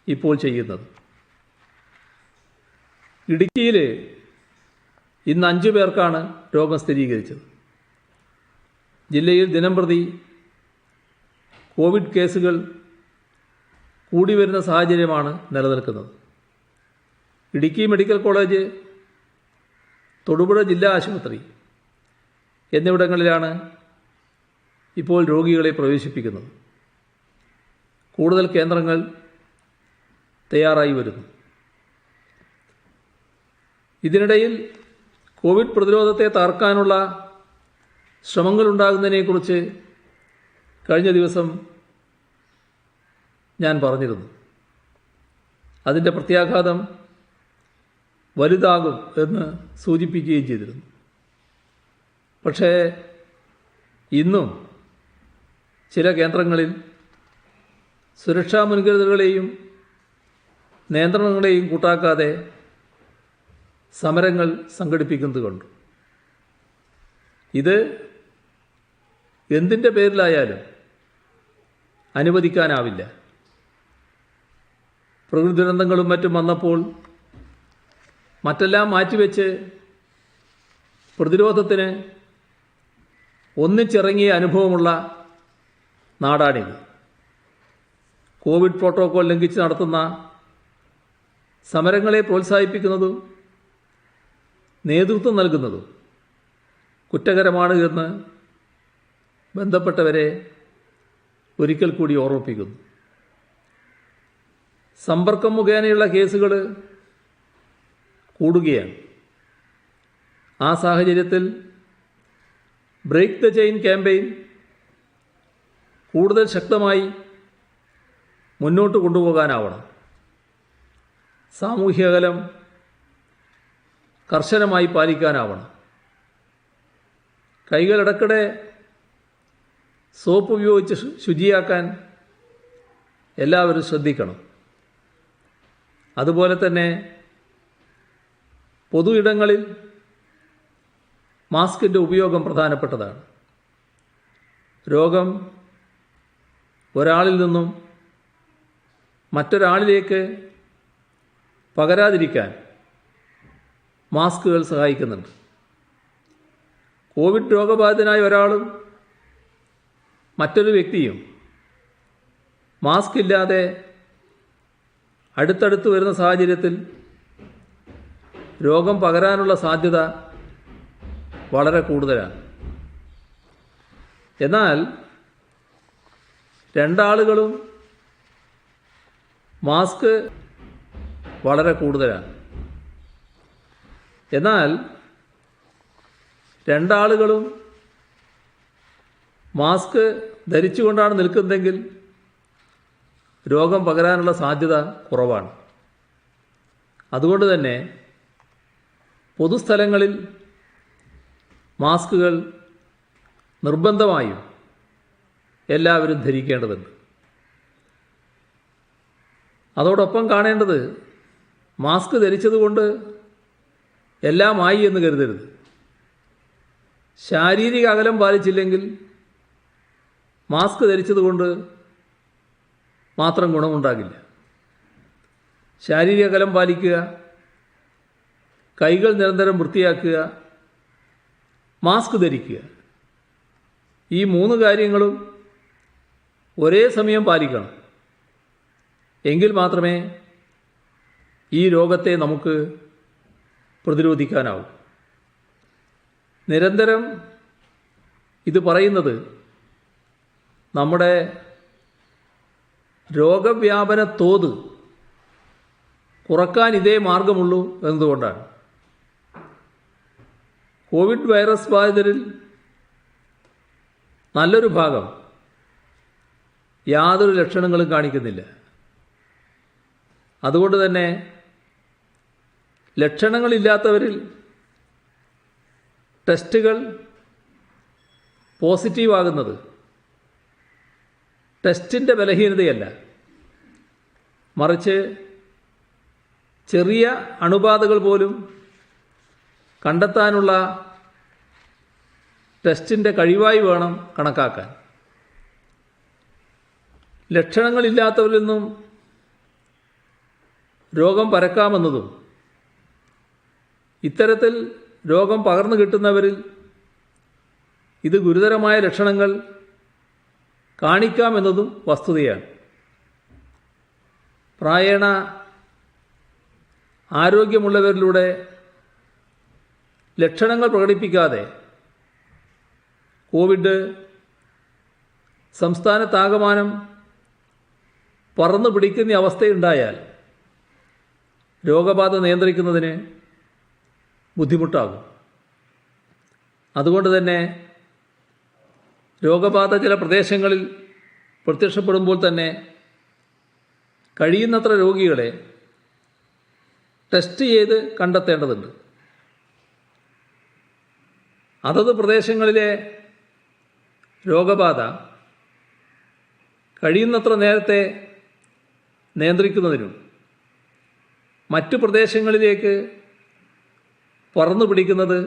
ഇപ്പോൾ ചെയ്യുന്നത്. ഇടുക്കിയിൽ ഇന്ന് 5 പേർക്കാണ് രോഗം സ്ഥിരീകരിച്ചത്. ജില്ലയിൽ ദിനംപ്രതി കോവിഡ് കേസുകൾ കൂടി വരുന്ന സാഹചര്യമാണ് നിലനിൽക്കുന്നത്. ഇടുക്കി മെഡിക്കൽ കോളേജ്, തൊടുപുഴ ജില്ലാ ആശുപത്രി എന്നിവിടങ്ങളിലാണ് ഇപ്പോൾ രോഗികളെ പ്രവേശിപ്പിക്കുന്നത്. കൂടുതൽ കേന്ദ്രങ്ങൾ തയ്യാറായി വരുന്നു. ഇതിനിടയിൽ കോവിഡ് പ്രതിരോധത്തെ തകർക്കാനുള്ള ശ്രമങ്ങളുണ്ടാകുന്നതിനെക്കുറിച്ച് കഴിഞ്ഞ ദിവസം ഞാൻ പറഞ്ഞിരുന്നു. അതിൻ്റെ പ്രത്യാഘാതം വലുതാകും എന്ന് സൂചിപ്പിക്കുകയും ചെയ്തിരുന്നു. പക്ഷേ ഇന്നും ചില കേന്ദ്രങ്ങളിൽ സുരക്ഷാ മുൻകരുതലുകളെയും നിയന്ത്രണങ്ങളെയും കൂട്ടാക്കാതെ സമരങ്ങൾ സംഘടിപ്പിക്കുന്നത് കണ്ടു. ഇത് എന്തിൻ്റെ പേരിലായാലും അനുവദിക്കാനാവില്ല. പ്രകൃതി ദുരന്തങ്ങളും മറ്റും വന്നപ്പോൾ മറ്റെല്ലാം മാറ്റിവെച്ച് പ്രതിരോധത്തിന് ഒന്നിച്ചിറങ്ങിയ അനുഭവമുള്ള നാടാണിത്. കോവിഡ് പ്രോട്ടോകോൾ ലംഘിച്ച് നടത്തുന്ന സമരങ്ങളെ പ്രോത്സാഹിപ്പിക്കുന്നതും നേതൃത്വം നൽകുന്നതും കുറ്റകരമാണ് എന്ന് ബന്ധപ്പെട്ടവരെ ഒരിക്കൽ കൂടി ഓർമ്മിപ്പിക്കുന്നു. സമ്പർക്കം മുഖേനയുള്ള കേസുകൾ കൂടുകയാണ്. ആ സാഹചര്യത്തിൽ ബ്രേക്ക് ദ ചെയിൻ ക്യാമ്പയിൻ കൂടുതൽ ശക്തമായി മുന്നോട്ട് കൊണ്ടുപോകാനാവണം. സാമൂഹ്യ അകലം കർശനമായി പാലിക്കാനാവണം. കൈകൾ ഇടയ്ക്കിടെ സോപ്പ് ഉപയോഗിച്ച് ശുചിയാക്കാൻ എല്ലാവരും ശ്രദ്ധിക്കണം. അതുപോലെ തന്നെ പൊതു ഇടങ്ങളിൽ മാസ്കിൻ്റെ ഉപയോഗം പ്രധാനപ്പെട്ടതാണ്. രോഗം ഒരാളിൽ നിന്നും മറ്റൊരാളിലേക്ക് പകരാതിരിക്കാൻ മാസ്കുകൾ സഹായിക്കുന്നുണ്ട്. കോവിഡ് രോഗബാധിതനായ ഒരാളും മറ്റൊരു വ്യക്തിയും മാസ്ക് ഇല്ലാതെ അടുത്തടുത്ത് വരുന്ന സാഹചര്യത്തിൽ രോഗം പകരാനുള്ള സാധ്യത വളരെ കൂടുതലാണ്. എന്നാൽ രണ്ടാളുകളും മാസ്ക് വളരെ കൂടുതലാണ്. എന്നാൽ രണ്ടാളുകളും മാസ്ക് ധരിച്ചുകൊണ്ടാണ് നിൽക്കുന്നതെങ്കിൽ രോഗം പകരാനുള്ള സാധ്യത കുറവാണ്. അതുകൊണ്ട് തന്നെ പൊതുസ്ഥലങ്ങളിൽ മാസ്കുകൾ നിർബന്ധമായും എല്ലാവരും ധരിക്കേണ്ടതുണ്ട്. അതോടൊപ്പം കാണേണ്ടത് മാസ്ക് ധരിച്ചതുകൊണ്ട് എല്ലാമായി എന്ന് കരുതരുത്. ശാരീരിക അകലം പാലിച്ചില്ലെങ്കിൽ മാസ്ക് ധരിച്ചതുകൊണ്ട് മാത്രം ഗുണമുണ്ടാകില്ല. ശാരീരിക അകലം പാലിക്കുക, കൈകൾ നിരന്തരം വൃത്തിയാക്കുക, മാസ്ക് ധരിക്കുക. ഈ 3 കാര്യങ്ങളും ഒരേ സമയം പാലിക്കണം. എങ്കിൽ മാത്രമേ ഈ രോഗത്തെ നമുക്ക് പ്രതിരോധിക്കാനാവൂ. നിരന്തരം ഇത് പറയുന്നത് നമ്മുടെ രോഗവ്യാപന തോത് കുറക്കാൻ ഇതേ മാർഗമുള്ളൂ എന്നതുകൊണ്ടാണ്. കോവിഡ് വൈറസ് ബാധിതരിൽ നല്ലൊരു ഭാഗം യാതൊരു ലക്ഷണങ്ങളും കാണിക്കുന്നില്ല. അതുകൊണ്ട് തന്നെ ലക്ഷണങ്ങളില്ലാത്തവരിൽ ടെസ്റ്റുകൾ പോസിറ്റീവാകുന്നത് ടെസ്റ്റിൻ്റെ ബലഹീനതയല്ല, മറിച്ച് ചെറിയ അണുബാധകൾ പോലും കണ്ടെത്താനുള്ള ടെസ്റ്റിൻ്റെ കഴിവായി വേണം കണക്കാക്കാൻ. ലക്ഷണങ്ങളില്ലാത്തവരിൽ നിന്നും രോഗം പരക്കാമെന്നതും ഇത്തരത്തിൽ രോഗം പകർന്നു കിട്ടുന്നവരിൽ ഇത് ഗുരുതരമായ ലക്ഷണങ്ങൾ കാണിക്കാമെന്നതും വസ്തുതയാണ്. പ്രായേണ ആരോഗ്യമുള്ളവരിലൂടെ ലക്ഷണങ്ങൾ പ്രകടിപ്പിക്കാതെ കോവിഡ് സംസ്ഥാനത്താകമാനം പറന്നു പിടിക്കുന്ന അവസ്ഥയുണ്ടായാൽ രോഗബാധ നിയന്ത്രിക്കുന്നതിന് ബുദ്ധിമുട്ടാകും. അതുകൊണ്ട് തന്നെ രോഗബാധ ചില പ്രദേശങ്ങളിൽ പ്രത്യക്ഷപ്പെടുമ്പോൾ തന്നെ കഴിയുന്നത്ര രോഗികളെ ടെസ്റ്റ് ചെയ്ത് കണ്ടെത്തേണ്ടതുണ്ട്. അതത് പ്രദേശങ്ങളിലെ രോഗബാധ കഴിയുന്നത്ര നേരത്തെ നിയന്ത്രിക്കുന്നതിനും മറ്റു പ്രദേശങ്ങളിലേക്ക് പറന്നു പിടിക്കുന്നത്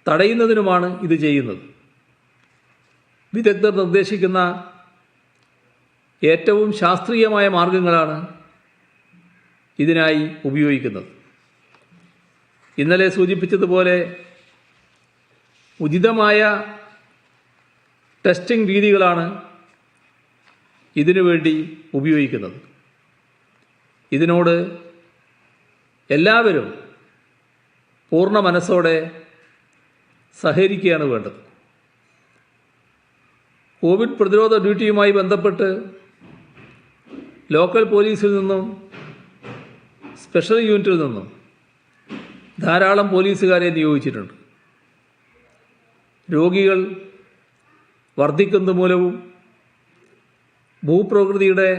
തടയുന്നതിനുമാണ് ഇത് ചെയ്യുന്നത്. വിദഗ്ധർ നിർദ്ദേശിക്കുന്ന ഏറ്റവും ശാസ്ത്രീയമായ മാർഗങ്ങളാണ് ഇതിനായി ഉപയോഗിക്കുന്നത്. ഇന്നലെ സൂചിപ്പിച്ചതുപോലെ ഉചിതമായ ടെസ്റ്റിംഗ് രീതികളാണ് ഇതിനുവേണ്ടി ഉപയോഗിക്കുന്നത്. ഇതിനോട് എല്ലാവരും പൂർണ്ണ മനസ്സോടെ സഹകരിക്കുകയാണ് വേണ്ടത്. കോവിഡ് പ്രതിരോധ ഡ്യൂട്ടിയുമായി ബന്ധപ്പെട്ട് ലോക്കൽ പോലീസിൽ നിന്നും സ്പെഷ്യൽ യൂണിറ്റിൽ നിന്നും ധാരാളം പോലീസുകാരെ നിയോഗിച്ചിട്ടുണ്ട്. രോഗികൾ വർദ്ധിക്കുന്ന മൂലവും ഭൂപ്രകൃതിയുടെ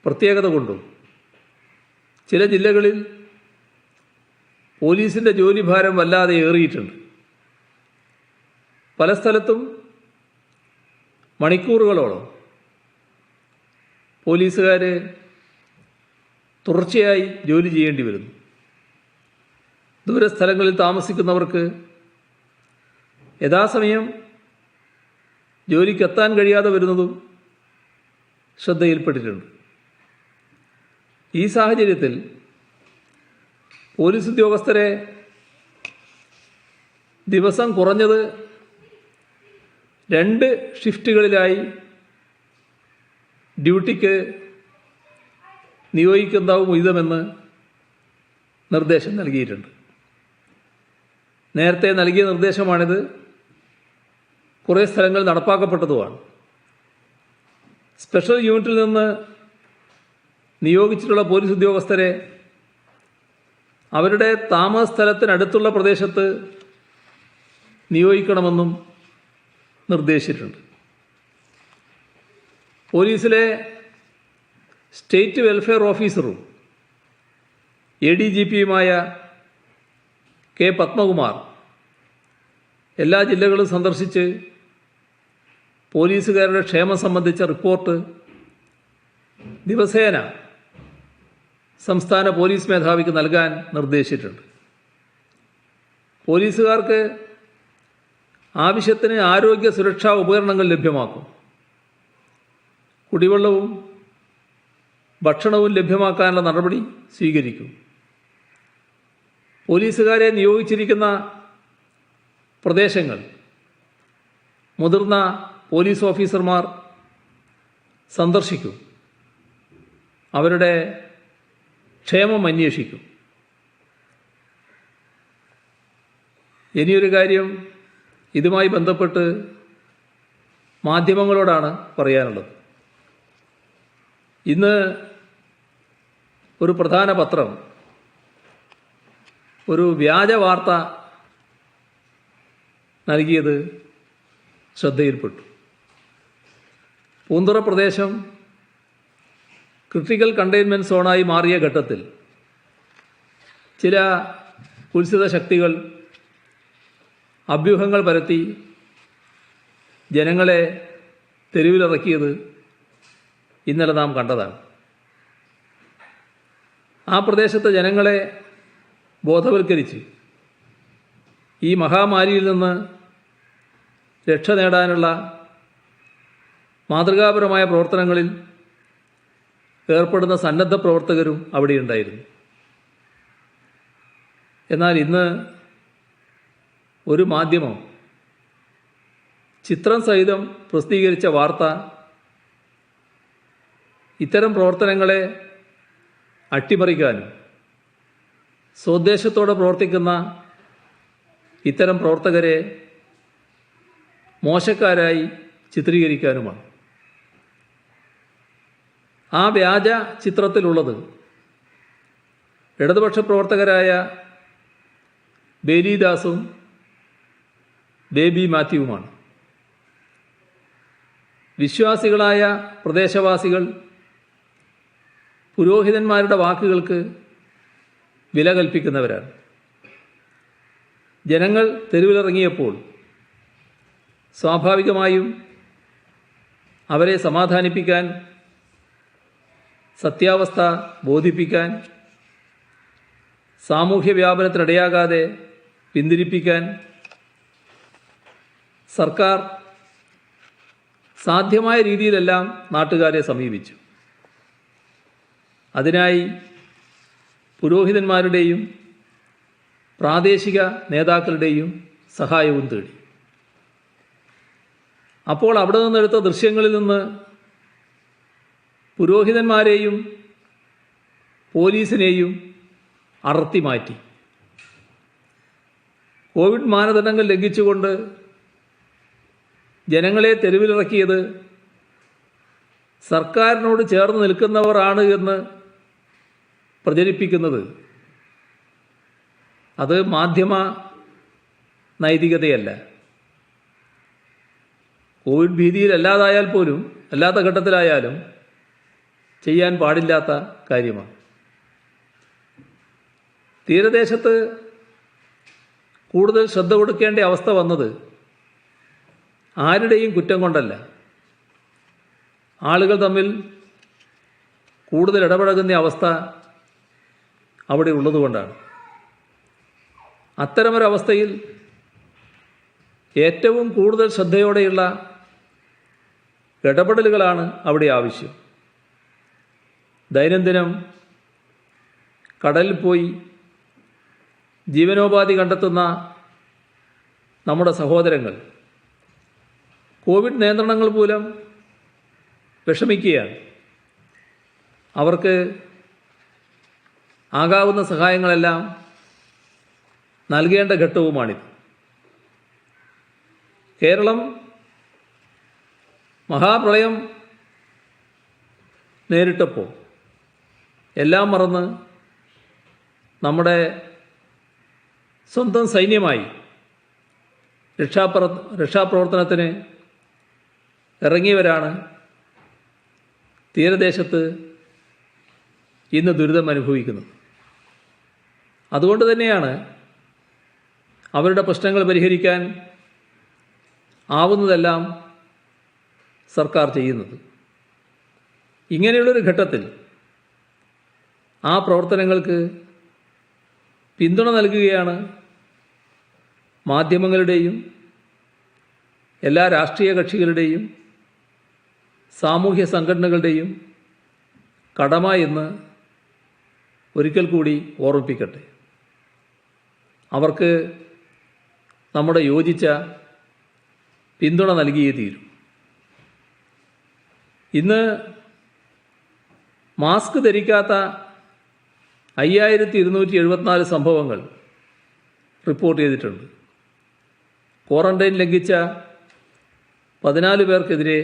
പ്രത്യേകത കൊണ്ടും ചില ജില്ലകളിൽ പോലീസിൻ്റെ ജോലിഭാരം വല്ലാതെ ഏറിയിട്ടുണ്ട്. പല സ്ഥലത്തും മണിക്കൂറുകളോളം പോലീസുകാർ തുടർച്ചയായി ജോലി ചെയ്യേണ്ടി വരുന്നു. ദൂരസ്ഥലങ്ങളിൽ താമസിക്കുന്നവർക്ക് യഥാസമയം ജോലിക്കെത്താൻ കഴിയാതെ വരുന്നതും ശ്രദ്ധയിൽപ്പെട്ടിട്ടുണ്ട്. ഈ സാഹചര്യത്തിൽ പോലീസ് ഉദ്യോഗസ്ഥരെ ദിവസം കുറഞ്ഞത് 2 ഷിഫ്റ്റുകളിലായി ഡ്യൂട്ടിക്ക് നിയോഗിക്കുന്നതാവും ഉചിതമെന്ന് നിർദ്ദേശം നൽകിയിട്ടുണ്ട്. നേരത്തെ നൽകിയ നിർദ്ദേശമാണിത്. കുറേ സ്ഥലങ്ങളിൽ നടപ്പാക്കപ്പെട്ടതുമാണ്. സ്പെഷ്യൽ യൂണിറ്റിൽ നിന്ന് നിയോഗിച്ചിട്ടുള്ള പോലീസ് ഉദ്യോഗസ്ഥരെ അവരുടെ താമസ സ്ഥലത്തിനടുത്തുള്ള പ്രദേശത്ത് നിയോഗിക്കണമെന്നും നിർദ്ദേശിച്ചിട്ടുണ്ട്. പോലീസിലെ സ്റ്റേറ്റ് വെൽഫെയർ ഓഫീസറും ADGPയുമായ കെ പത്മകുമാർ എല്ലാ ജില്ലകളും സന്ദർശിച്ച് പോലീസുകാരുടെ ക്ഷേമം സംബന്ധിച്ച റിപ്പോർട്ട് ദിവസേന സംസ്ഥാന പോലീസ് മേധാവിക്ക് നൽകാൻ നിർദ്ദേശിച്ചിട്ടുണ്ട്. പോലീസുകാർക്ക് ആവശ്യത്തിന് ആരോഗ്യ സുരക്ഷാ ഉപകരണങ്ങൾ ലഭ്യമാക്കും. കുടിവെള്ളവും ഭക്ഷണവും ലഭ്യമാക്കാനുള്ള നടപടി സ്വീകരിക്കും. പോലീസുകാരെ നിയോഗിച്ചിരിക്കുന്ന പ്രദേശങ്ങൾ മുതിർന്ന പോലീസ് ഓഫീസർമാർ സന്ദർശിക്കും, അവരുടെ ക്ഷേമം അന്വേഷിക്കും. ഇനിയൊരു കാര്യം ഇതുമായി ബന്ധപ്പെട്ട് മാധ്യമങ്ങളോടാണ് പറയാനുള്ളത്. ഇന്ന് ഒരു പ്രധാന പത്രം ഒരു വ്യാജ വാർത്ത നൽകിയത് ശ്രദ്ധയിൽപ്പെട്ടു. പൂന്തുറ പ്രദേശം ക്രിട്ടിക്കൽ കണ്ടെയ്ൻമെൻറ്റ് സോണായി മാറിയ ഘട്ടത്തിൽ ചില കുൽസിത ശക്തികൾ അഭ്യൂഹങ്ങൾ പരത്തി ജനങ്ങളെ തെരുവിലിറക്കിയത് ഇന്നലെ നാം കണ്ടതാണ്. ആ പ്രദേശത്തെ ജനങ്ങളെ ബോധവൽക്കരിച്ച് ഈ മഹാമാരിയിൽ നിന്ന് രക്ഷ നേടാനുള്ള മാതൃകാപരമായ പ്രവർത്തനങ്ങളിൽ ഏർപ്പെടുന്ന സന്നദ്ധ പ്രവർത്തകരും അവിടെയുണ്ടായിരുന്നു. എന്നാൽ ഇന്ന് ഒരു മാധ്യമം ചിത്രം സഹിതം പ്രസിദ്ധീകരിച്ച വാർത്ത ഇത്തരം പ്രവർത്തനങ്ങളെ അട്ടിമറിക്കാനും സ്വദേശത്തോടെ പ്രവർത്തിക്കുന്ന ഇത്തരം പ്രവർത്തകരെ മോശക്കാരായി ചിത്രീകരിക്കാനുമാണ്. ആ വ്യാജ ചിത്രത്തിലുള്ളത് ഇടതുപക്ഷ പ്രവർത്തകരായ ബേലിദാസും ബേബി മാത്യുവുമാണ്. വിശ്വാസികളായ പ്രദേശവാസികൾ പുരോഹിതന്മാരുടെ വാക്കുകൾക്ക് വില കൽപ്പിക്കുന്നവരാണ്. ജനങ്ങൾ തെരുവിലിറങ്ങിയപ്പോൾ സ്വാഭാവികമായും അവരെ സമാധാനിപ്പിക്കാൻ, സത്യാവസ്ഥ ബോധിപ്പിക്കാൻ, സാമൂഹ്യ വ്യാപനത്തിനിടയാകാതെ പിന്തിരിപ്പിക്കാൻ സർക്കാർ സാധ്യമായ രീതിയിലെല്ലാം നാട്ടുകാരെ സമീപിച്ചു. അതിനായി പുരോഹിതന്മാരുടെയും പ്രാദേശിക നേതാക്കളുടെയും സഹായവും തേടി. അപ്പോൾ അവിടെ നിന്നെടുത്ത ദൃശ്യങ്ങളിൽ നിന്ന് പുരോഹിതന്മാരെയും പോലീസിനെയും അടർത്തി മാറ്റി. കോവിഡ് മാനദണ്ഡങ്ങൾ ലംഘിച്ചുകൊണ്ട് ജനങ്ങളെ തെരുവിലിറക്കിയത് സർക്കാരിനോട് ചേർന്ന് നിൽക്കുന്നവരാണ് എന്ന് പ്രചരിപ്പിക്കുന്നത് അത് മാധ്യമ നൈതികതയല്ല. കോവിഡ് ഭീതിയിലല്ലാതായാൽ പോലും, അല്ലാത്ത ഘട്ടത്തിലായാലും ചെയ്യാൻ പാടില്ലാത്ത കാര്യമാണ്. തീരദേശത്ത് കൂടുതൽ ശ്രദ്ധ കൊടുക്കേണ്ട അവസ്ഥ വന്നത് ആരുടെയും കുറ്റം കൊണ്ടല്ല, ആളുകൾ തമ്മിൽ കൂടുതൽ ഇടപഴകുന്ന അവസ്ഥ അവിടെ ഉള്ളതുകൊണ്ടാണ്. അത്തരമൊരവസ്ഥയിൽ ഏറ്റവും കൂടുതൽ ശ്രദ്ധയോടെയുള്ള ഇടപെടലുകളാണ് അവിടെ ആവശ്യം. ദൈനംദിനം കടലിൽ പോയി ജീവനോപാധി കണ്ടെത്തുന്ന നമ്മുടെ സഹോദരങ്ങൾ കോവിഡ് നിയന്ത്രണങ്ങൾ മൂലം വിഷമിക്കുകയാണ്. അവർക്ക് ആകാവുന്ന സഹായങ്ങളെല്ലാം നൽകേണ്ട ഘട്ടവുമാണിത്. കേരളം മഹാപ്രളയം നേരിട്ടപ്പോൾ എല്ലാം മറന്ന് നമ്മുടെ സ്വന്തം സൈന്യമായി രക്ഷാപ്രവർത്തനത്തിന് ഇറങ്ങിയവരാണ് തീരദേശത്ത് ഇന്ന് ദുരിതം അനുഭവിക്കുന്നത്. അതുകൊണ്ട് തന്നെയാണ് അവരുടെ പ്രശ്നങ്ങൾ പരിഹരിക്കാൻ ആവുന്നതെല്ലാം സർക്കാർ ചെയ്യുന്നത്. ഇങ്ങനെയുള്ളൊരു ഘട്ടത്തിൽ ആ പ്രവർത്തനങ്ങൾക്ക് പിന്തുണ നൽകുകയാണ് മാധ്യമങ്ങളുടെയും എല്ലാ രാഷ്ട്രീയ കക്ഷികളുടെയും സാമൂഹ്യ സംഘടനകളുടെയും കടമ എന്ന് ഒരിക്കൽ കൂടി ഓർമ്മിപ്പിക്കട്ടെ. അവർക്ക് നമ്മുടെ യോജിച്ച പിന്തുണ നൽകിയേ തീരും. ഇന്ന് മാസ്ക് ധരിക്കാത്ത 5274 സംഭവങ്ങൾ റിപ്പോർട്ട് ചെയ്തിട്ടുണ്ട്. ക്വാറന്റൈൻ ലംഘിച്ച 14 പേർക്കെതിരെ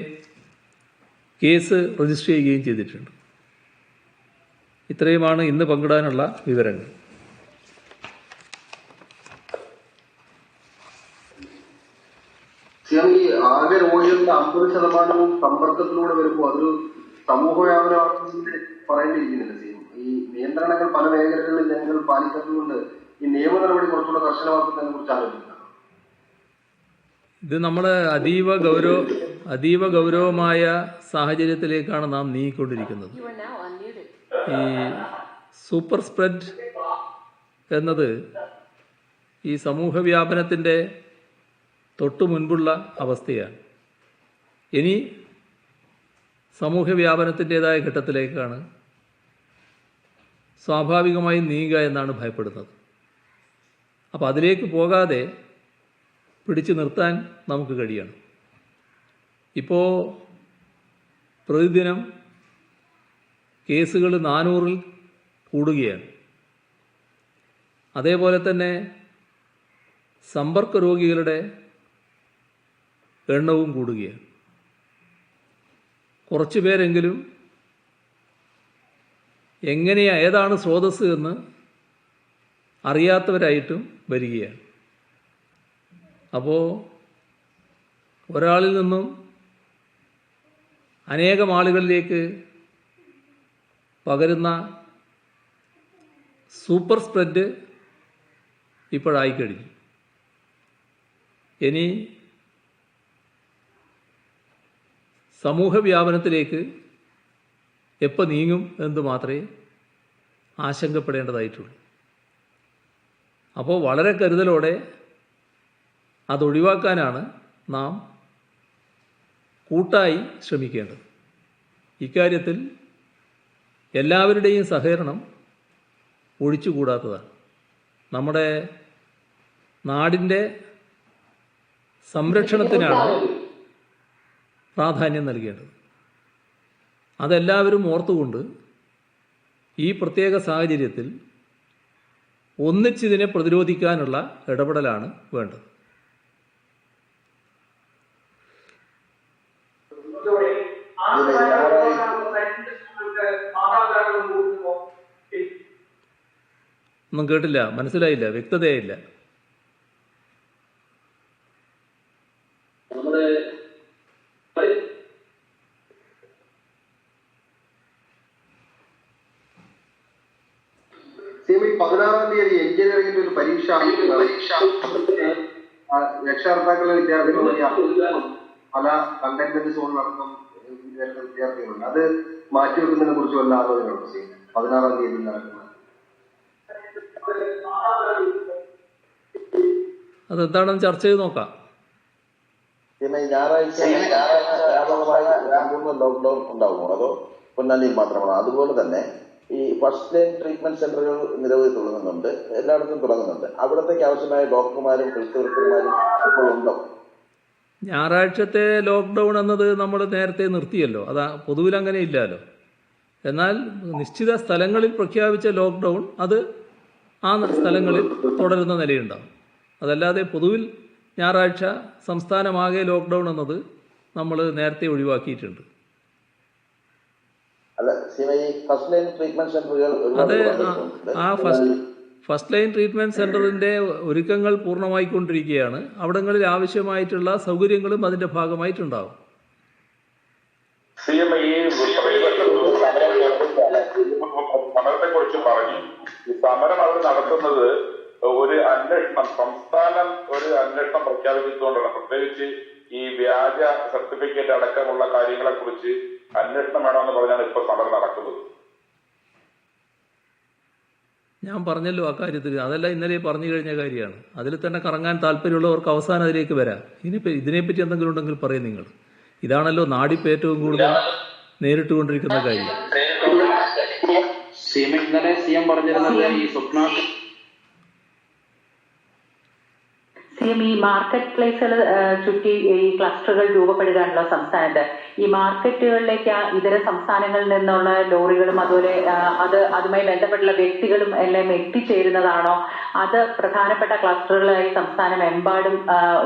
കേസ് രജിസ്റ്റർ ചെയ്യുകയും ചെയ്തിട്ടുണ്ട്. ഇത്രയുമാണ് ഇന്ന് പങ്കിടാനുള്ള വിവരങ്ങൾ. ഈ ആകെ രോഗികളുടെ 50% സമ്പർക്കത്തിലൂടെ വരുമ്പോൾ അതൊരു സമൂഹ വ്യാപനമാണെന്ന് പറയേണ്ടിയിരിക്കുന്നില്ല. ഈ നിയന്ത്രണങ്ങൾ പല മേഖലകളിൽ ജനങ്ങൾ പാലിക്കാത്തതുകൊണ്ട് ഈ നിയമ നടപടി കുറച്ചുകൂടെ കർശനമാക്കുന്നതിനെ കുറിച്ച് ആലോചിക്കണം. ഇത് നമ്മൾ അതീവ ഗൗരവമായ സാഹചര്യത്തിലേക്കാണ് നാം നീങ്ങിക്കൊണ്ടിരിക്കുന്നത്. ഈ സൂപ്പർ സ്പ്രെഡ് എന്നത് ഈ സമൂഹ വ്യാപനത്തിൻ്റെ തൊട്ടു മുൻപുള്ള അവസ്ഥയാണ്. ഇനി സമൂഹ വ്യാപനത്തിൻ്റെതായ ഘട്ടത്തിലേക്കാണ് സ്വാഭാവികമായും നീങ്ങുക എന്നാണ് ഭയപ്പെടുന്നത്. അപ്പോൾ അതിലേക്ക് പോകാതെ പിടിച്ചു നിർത്താൻ നമുക്ക് കഴിയണം. ഇപ്പോൾ പ്രതിദിനം കേസുകൾ 400-ൽ കൂടുകയാണ്. അതേപോലെ തന്നെ സമ്പർക്ക രോഗികളുടെ എണ്ണവും കൂടുകയാണ്. കുറച്ചു പേരെങ്കിലും ഏതാണ് സ്രോതസ്സ് എന്ന് അറിയാത്തവരായിട്ടും വരികയാണ്. അപ്പോൾ ഒരാളിൽ നിന്നും അനേകം ആളുകളിലേക്ക് പകരുന്ന സൂപ്പർ സ്പ്രെഡ് ഇപ്പോഴായിക്കഴിഞ്ഞു. ഇനി സമൂഹ വ്യാപനത്തിലേക്ക് എപ്പോൾ നീങ്ങും എന്ന് മാത്രമേ ആശങ്കപ്പെടേണ്ടതായിട്ടുള്ളൂ. അപ്പോൾ വളരെ കരുതലോടെ അതൊഴിവാക്കാനാണ് നാം കൂട്ടായി ശ്രമിക്കേണ്ടത്. ഇക്കാര്യത്തിൽ എല്ലാവരുടെയും സഹകരണം ഒഴിച്ചുകൂടാത്തതാണ്. നമ്മുടെ നാടിൻ്റെ സംരക്ഷണത്തിനാണ് പ്രാധാന്യം നൽകേണ്ടത്. അതെല്ലാവരും ഓർത്തുകൊണ്ട് ഈ പ്രത്യേക സാഹചര്യത്തിൽ ഒന്നിച്ചിതിനെ പ്രതിരോധിക്കാനുള്ള ഇടപെടലാണ് വേണ്ടത്. ഒന്നും കേട്ടില്ല, മനസ്സിലായില്ല, വ്യക്തതയായില്ല. ഈ 16-ാം തീയതി എഞ്ചിനീയറിംഗിന്റെ ഒരു പരീക്ഷ രക്ഷകർത്താക്കളെ വിദ്യാർത്ഥികൾ പല കണ്ടെയ്ൻമെന്റ് സോണിലടക്കം വിദ്യാർത്ഥികളുണ്ട്. അത് മാറ്റിവെക്കുന്നതിനെ കുറിച്ച് വല്ല ആലോചനയുണ്ടോ? 16-ാം തീയതി നടക്കുന്നത് അതെന്താണെന്ന് ചർച്ച ചെയ്ത് നോക്കാം. പിന്നെ ഞായറാഴ്ച ലോക്ക്ഡൌൺ ഉണ്ടാകുമോ അതോ പൊന്നാനിയിൽ മാത്രമാണോ? അതുപോലെ തന്നെ ഈ ഫസ്റ്റ് ലൈൻ ട്രീറ്റ്മെന്റ് സെന്ററുകൾ നിരവധി തുടങ്ങുന്നുണ്ട്, എല്ലായിടത്തും തുടങ്ങുന്നുണ്ട്. അവിടത്തേക്ക് ആവശ്യമായ ഡോക്ടർമാരും ഹെൽത്ത് വർക്കർമാരും ഇപ്പോൾ ഉണ്ടോ? ഞായറാഴ്ചത്തെ ലോക്ക്ഡൗൺ എന്നത് നമ്മൾ നേരത്തെ നിർത്തിയല്ലോ, അതാ പൊതുവിൽ അങ്ങനെ ഇല്ലല്ലോ. എന്നാൽ നിശ്ചിത സ്ഥലങ്ങളിൽ പ്രഖ്യാപിച്ച ലോക്ക്ഡൗൺ അത് ആ സ്ഥലങ്ങളിൽ തുടരുന്ന നിലയുണ്ടാകും. അതല്ലാതെ പൊതുവിൽ ഞായറാഴ്ച സംസ്ഥാനമാകെ ലോക്ക്ഡൗൺ എന്നത് നമ്മൾ നേരത്തെ ഒഴിവാക്കിയിട്ടുണ്ട്. അത് ആ ഫസ്റ്റ് ലൈൻ ട്രീറ്റ്മെന്റ് സെന്ററിന്റെ ഒരുക്കങ്ങൾ പൂർണ്ണമായിക്കൊണ്ടിരിക്കുകയാണ്. അവിടങ്ങളിൽ ആവശ്യമായിട്ടുള്ള സൗകര്യങ്ങളും അതിന്റെ ഭാഗമായിട്ടുണ്ടാവും. സമരത്തെ കുറിച്ച് പറഞ്ഞു. ഈ സമരം അവർ നടത്തുന്നത് ഒരു അന്വേഷണം, സംസ്ഥാനം ഒരു അന്വേഷണം പ്രഖ്യാപിച്ചുകൊണ്ടാണ്. പ്രത്യേകിച്ച് ഈ വ്യാജ സർട്ടിഫിക്കറ്റ് അടക്കമുള്ള കാര്യങ്ങളെ കുറിച്ച് അന്വേഷണം വേണമെന്ന് പറഞ്ഞാണ് ഇപ്പൊ സമരം നടക്കുന്നത്. ഞാൻ പറഞ്ഞല്ലോ ആ കാര്യത്തിൽ, അതെല്ലാം ഇന്നലെ പറഞ്ഞു കഴിഞ്ഞ കാര്യമാണ്. അതിൽ തന്നെ കറങ്ങാൻ താല്പര്യമുള്ളവർക്ക് അവസാനം അതിലേക്ക് വരാം. ഇതിനെപ്പറ്റി എന്തെങ്കിലും ഉണ്ടെങ്കിൽ പറയും നിങ്ങൾ. ഇതാണല്ലോ നാടിപ്പോൾ ഏറ്റവും കൂടുതൽ നേരിട്ടുകൊണ്ടിരിക്കുന്ന കാര്യം. ഇന്നലെ CM പറഞ്ഞിരുന്നത് ഈ CM, ഈ മാർക്കറ്റ് പ്ലേസുകൾ ചുറ്റി ഈ ക്ലസ്റ്ററുകൾ രൂപപ്പെടുകയാണല്ലോ സംസ്ഥാനത്ത്. ഈ മാർക്കറ്റുകളിലേക്ക് ഇതര സംസ്ഥാനങ്ങളിൽ നിന്നുള്ള ലോറികളും അതുപോലെ അതുമായി ബന്ധപ്പെട്ടുള്ള വ്യക്തികളും എല്ലാം എത്തിച്ചേരുന്നതാണോ? അത് പ്രധാനപ്പെട്ട ക്ലസ്റ്ററുകളായി സംസ്ഥാനമെമ്പാടും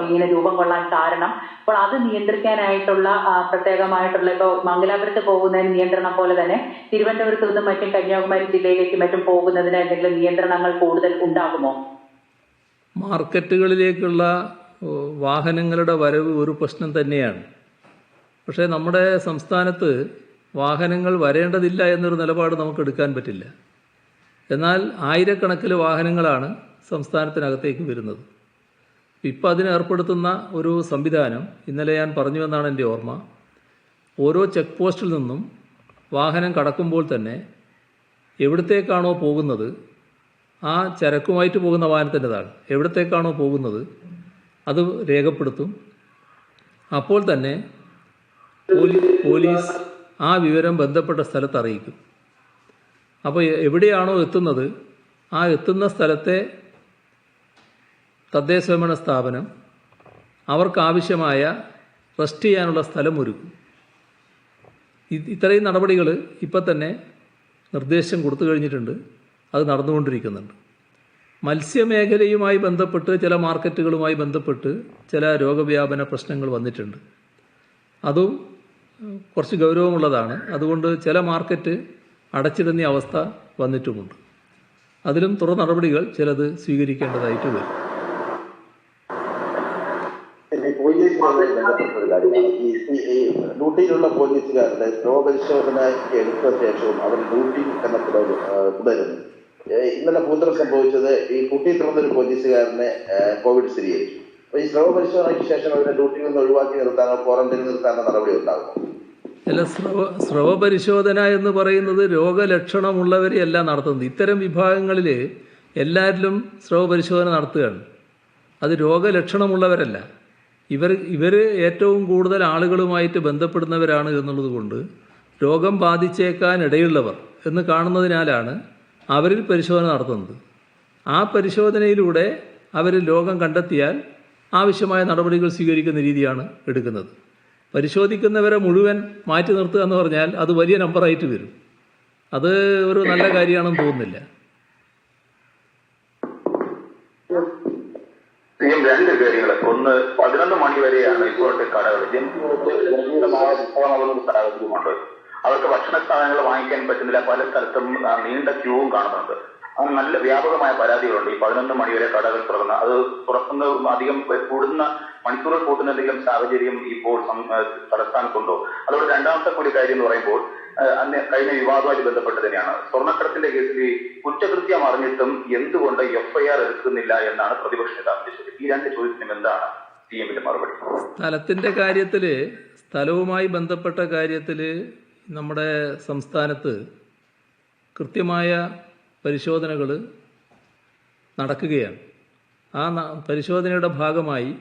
ഇങ്ങനെ രൂപം കൊള്ളാൻ കാരണം? അപ്പോൾ അത് നിയന്ത്രിക്കാനായിട്ടുള്ള പ്രത്യേകമായിട്ടുള്ള ഇപ്പോൾ മംഗലാപുരത്ത് പോകുന്നതിന് നിയന്ത്രണം പോലെ തന്നെ തിരുവനന്തപുരത്ത് നിന്നും മറ്റും കന്യാകുമാരി ജില്ലയിലേക്കും മറ്റും പോകുന്നതിന് എന്തെങ്കിലും നിയന്ത്രണങ്ങൾ കൂടുതൽ ഉണ്ടാകുമോ? മാർക്കറ്റുകളിലേക്കുള്ള വാഹനങ്ങളുടെ വരവ് ഒരു പ്രശ്നം തന്നെയാണ്. പക്ഷേ നമ്മുടെ സംസ്ഥാനത്ത് വാഹനങ്ങൾ വരേണ്ടതില്ല എന്നൊരു നിലപാട് നമുക്ക് എടുക്കാൻ പറ്റില്ല. എന്നാൽ ആയിരക്കണക്കിന് വാഹനങ്ങളാണ് സംസ്ഥാനത്തിനകത്തേക്ക് വരുന്നത്. ഇപ്പം അതിന് ഏർപ്പെടുത്തുന്ന ഒരു സംവിധാനം ഇന്നലെ ഞാൻ പറഞ്ഞുവെന്നാണ് എൻ്റെ ഓർമ്മ. ഓരോ ചെക്ക് പോസ്റ്റിൽ നിന്നും വാഹനം കടക്കുമ്പോൾ തന്നെ എവിടത്തേക്കാണോ പോകുന്നത്, ആ ചരക്കുമായിട്ട് പോകുന്ന വാഹനത്തിൻ്റെതാണ്, എവിടത്തേക്കാണോ പോകുന്നത് അത് രേഖപ്പെടുത്തും. അപ്പോൾ തന്നെ പോലീസ് ആ വിവരം ബന്ധപ്പെട്ട സ്ഥലത്ത് അറിയിക്കും. അപ്പോൾ എവിടെയാണോ എത്തുന്നത് ആ എത്തുന്ന സ്ഥലത്തെ തദ്ദേശഭരണ സ്ഥാപനം അവർക്കാവശ്യമായ റെസ്റ്റ് ചെയ്യാനുള്ള സ്ഥലം ഒരുക്കും. ഇത്രയും നടപടികൾ ഇപ്പം തന്നെ നിർദ്ദേശം കൊടുത്തു കഴിഞ്ഞിട്ടുണ്ട്. അത് നടന്നുകൊണ്ടിരിക്കുന്നുണ്ട്. മത്സ്യമേഖലയുമായി ബന്ധപ്പെട്ട് ചില മാർക്കറ്റുകളുമായി ബന്ധപ്പെട്ട് ചില രോഗവ്യാപന പ്രശ്നങ്ങൾ വന്നിട്ടുണ്ട്. അതും കുറച്ച് ഗൗരവമുള്ളതാണ്. അതുകൊണ്ട് ചില മാർക്കറ്റ് അടച്ചിടുന്ന അവസ്ഥ വന്നിട്ടുമുണ്ട്. അതിലും തുടർ നടപടികൾ ചിലത് സ്വീകരിക്കേണ്ടതായിട്ട് വരും. ഡ്യൂട്ടിയിലുള്ള പോലീസുകാരുടെ രോഗപരിശോധന എടുത്ത ശേഷവും അവർ ഡ്യൂട്ടി തന്നെ തുടരുന്നു. ഇന്നലെ പൂന്തറ സംഭവിച്ചത് ഈ കുട്ടിത്തുറന്നൊരു പോലീസുകാരനെ കോവിഡ് സ്ഥിരീകരിച്ചു. അപ്പൊ ഈ സ്രവ പരിശോധനയ്ക്ക് ശേഷം അവരുടെ ഡ്യൂട്ടിയിൽ നിന്ന് ഒഴിവാക്കി നിർത്താനോ ക്വാറന്റൈനിൽ നിർത്താനോ നടപടി ഉണ്ടാകുമോ? അല്ല, സ്രവ പരിശോധന എന്ന് പറയുന്നത് രോഗലക്ഷണമുള്ളവരെയല്ല നടത്തുന്നത്. ഇത്തരം വിഭാഗങ്ങളിൽ എല്ലാവരിലും സ്രവ പരിശോധന നടത്തുകയാണ്. അത് രോഗലക്ഷണമുള്ളവരല്ല. ഇവർ ഏറ്റവും കൂടുതൽ ആളുകളുമായിട്ട് ബന്ധപ്പെടുന്നവരാണ് എന്നുള്ളത് കൊണ്ട് രോഗം ബാധിച്ചേക്കാൻ ഇടയുള്ളവർ എന്ന് കാണുന്നതിനാലാണ് അവരിൽ പരിശോധന നടത്തുന്നത്. ആ പരിശോധനയിലൂടെ അവർ രോഗം കണ്ടെത്തിയാൽ ആവശ്യമായ നടപടികൾ സ്വീകരിക്കുന്ന രീതിയാണ് എടുക്കുന്നത്. പരിശോധിക്കുന്നവരെ മുഴുവൻ മാറ്റി നിർത്തുക എന്ന് പറഞ്ഞാൽ അത് വലിയ നമ്പറായിട്ട് വരും. അത് ഒരു നല്ല കാര്യമാണെന്ന് തോന്നുന്നില്ല. രണ്ട് കാര്യങ്ങൾ. ഒന്ന്, 11 മണി വരെയാണ് ഇപ്പോഴത്തെ കടകൾ. ജനകീയമായ വിഭവങ്ങളുള്ള സാഹചര്യമുണ്ട്. അവർക്ക് ഭക്ഷണ സാധനങ്ങൾ വാങ്ങിക്കാൻ പറ്റുന്നില്ല. പല സ്ഥലത്തും നീണ്ട ക്യൂവും കാണുന്നുണ്ട്. അങ്ങനെ നല്ല വ്യാപകമായ പരാതികളുണ്ട്. ഈ 11 മണി വരെ കടകൾ തുറക്കുന്ന അത് തുറക്കുന്ന അധികം കൂടുന്ന മണിക്കൂറുകൾ കൂട്ടുന്ന എന്തെങ്കിലും സാഹചര്യം ഇപ്പോൾ തലസ്ഥാനത്തുണ്ടോ? അതുകൊണ്ട് രണ്ടാമത്തെ കൂടി കാര്യം എന്ന് പറയുമ്പോൾ അന്ന് കഴിഞ്ഞ വിവാദവുമായിട്ട് ബന്ധപ്പെട്ട് തന്നെയാണ്. സ്വർണ്ണക്കടത്തിന്റെ കേസിൽ കുറ്റകൃത്യം അറിഞ്ഞിട്ടും എന്തുകൊണ്ട് FIR എടുക്കുന്നില്ല എന്നാണ് പ്രതിപക്ഷ നേതാവിന്റെ ചോദ്യം. ഈ രണ്ട് ചോദ്യത്തിനും എന്താണ് CMന്റെ മറുപടി? സ്ഥലത്തിന്റെ കാര്യത്തിൽ, സ്ഥലവുമായി ബന്ധപ്പെട്ട കാര്യത്തിൽ നമ്മുടെ സംസ്ഥാനത്ത് കൃത്യമായ പരിശോധനകൾ നടക്കുകയാണ്. ആ പരിശോധനയുടെ ഭാഗമായി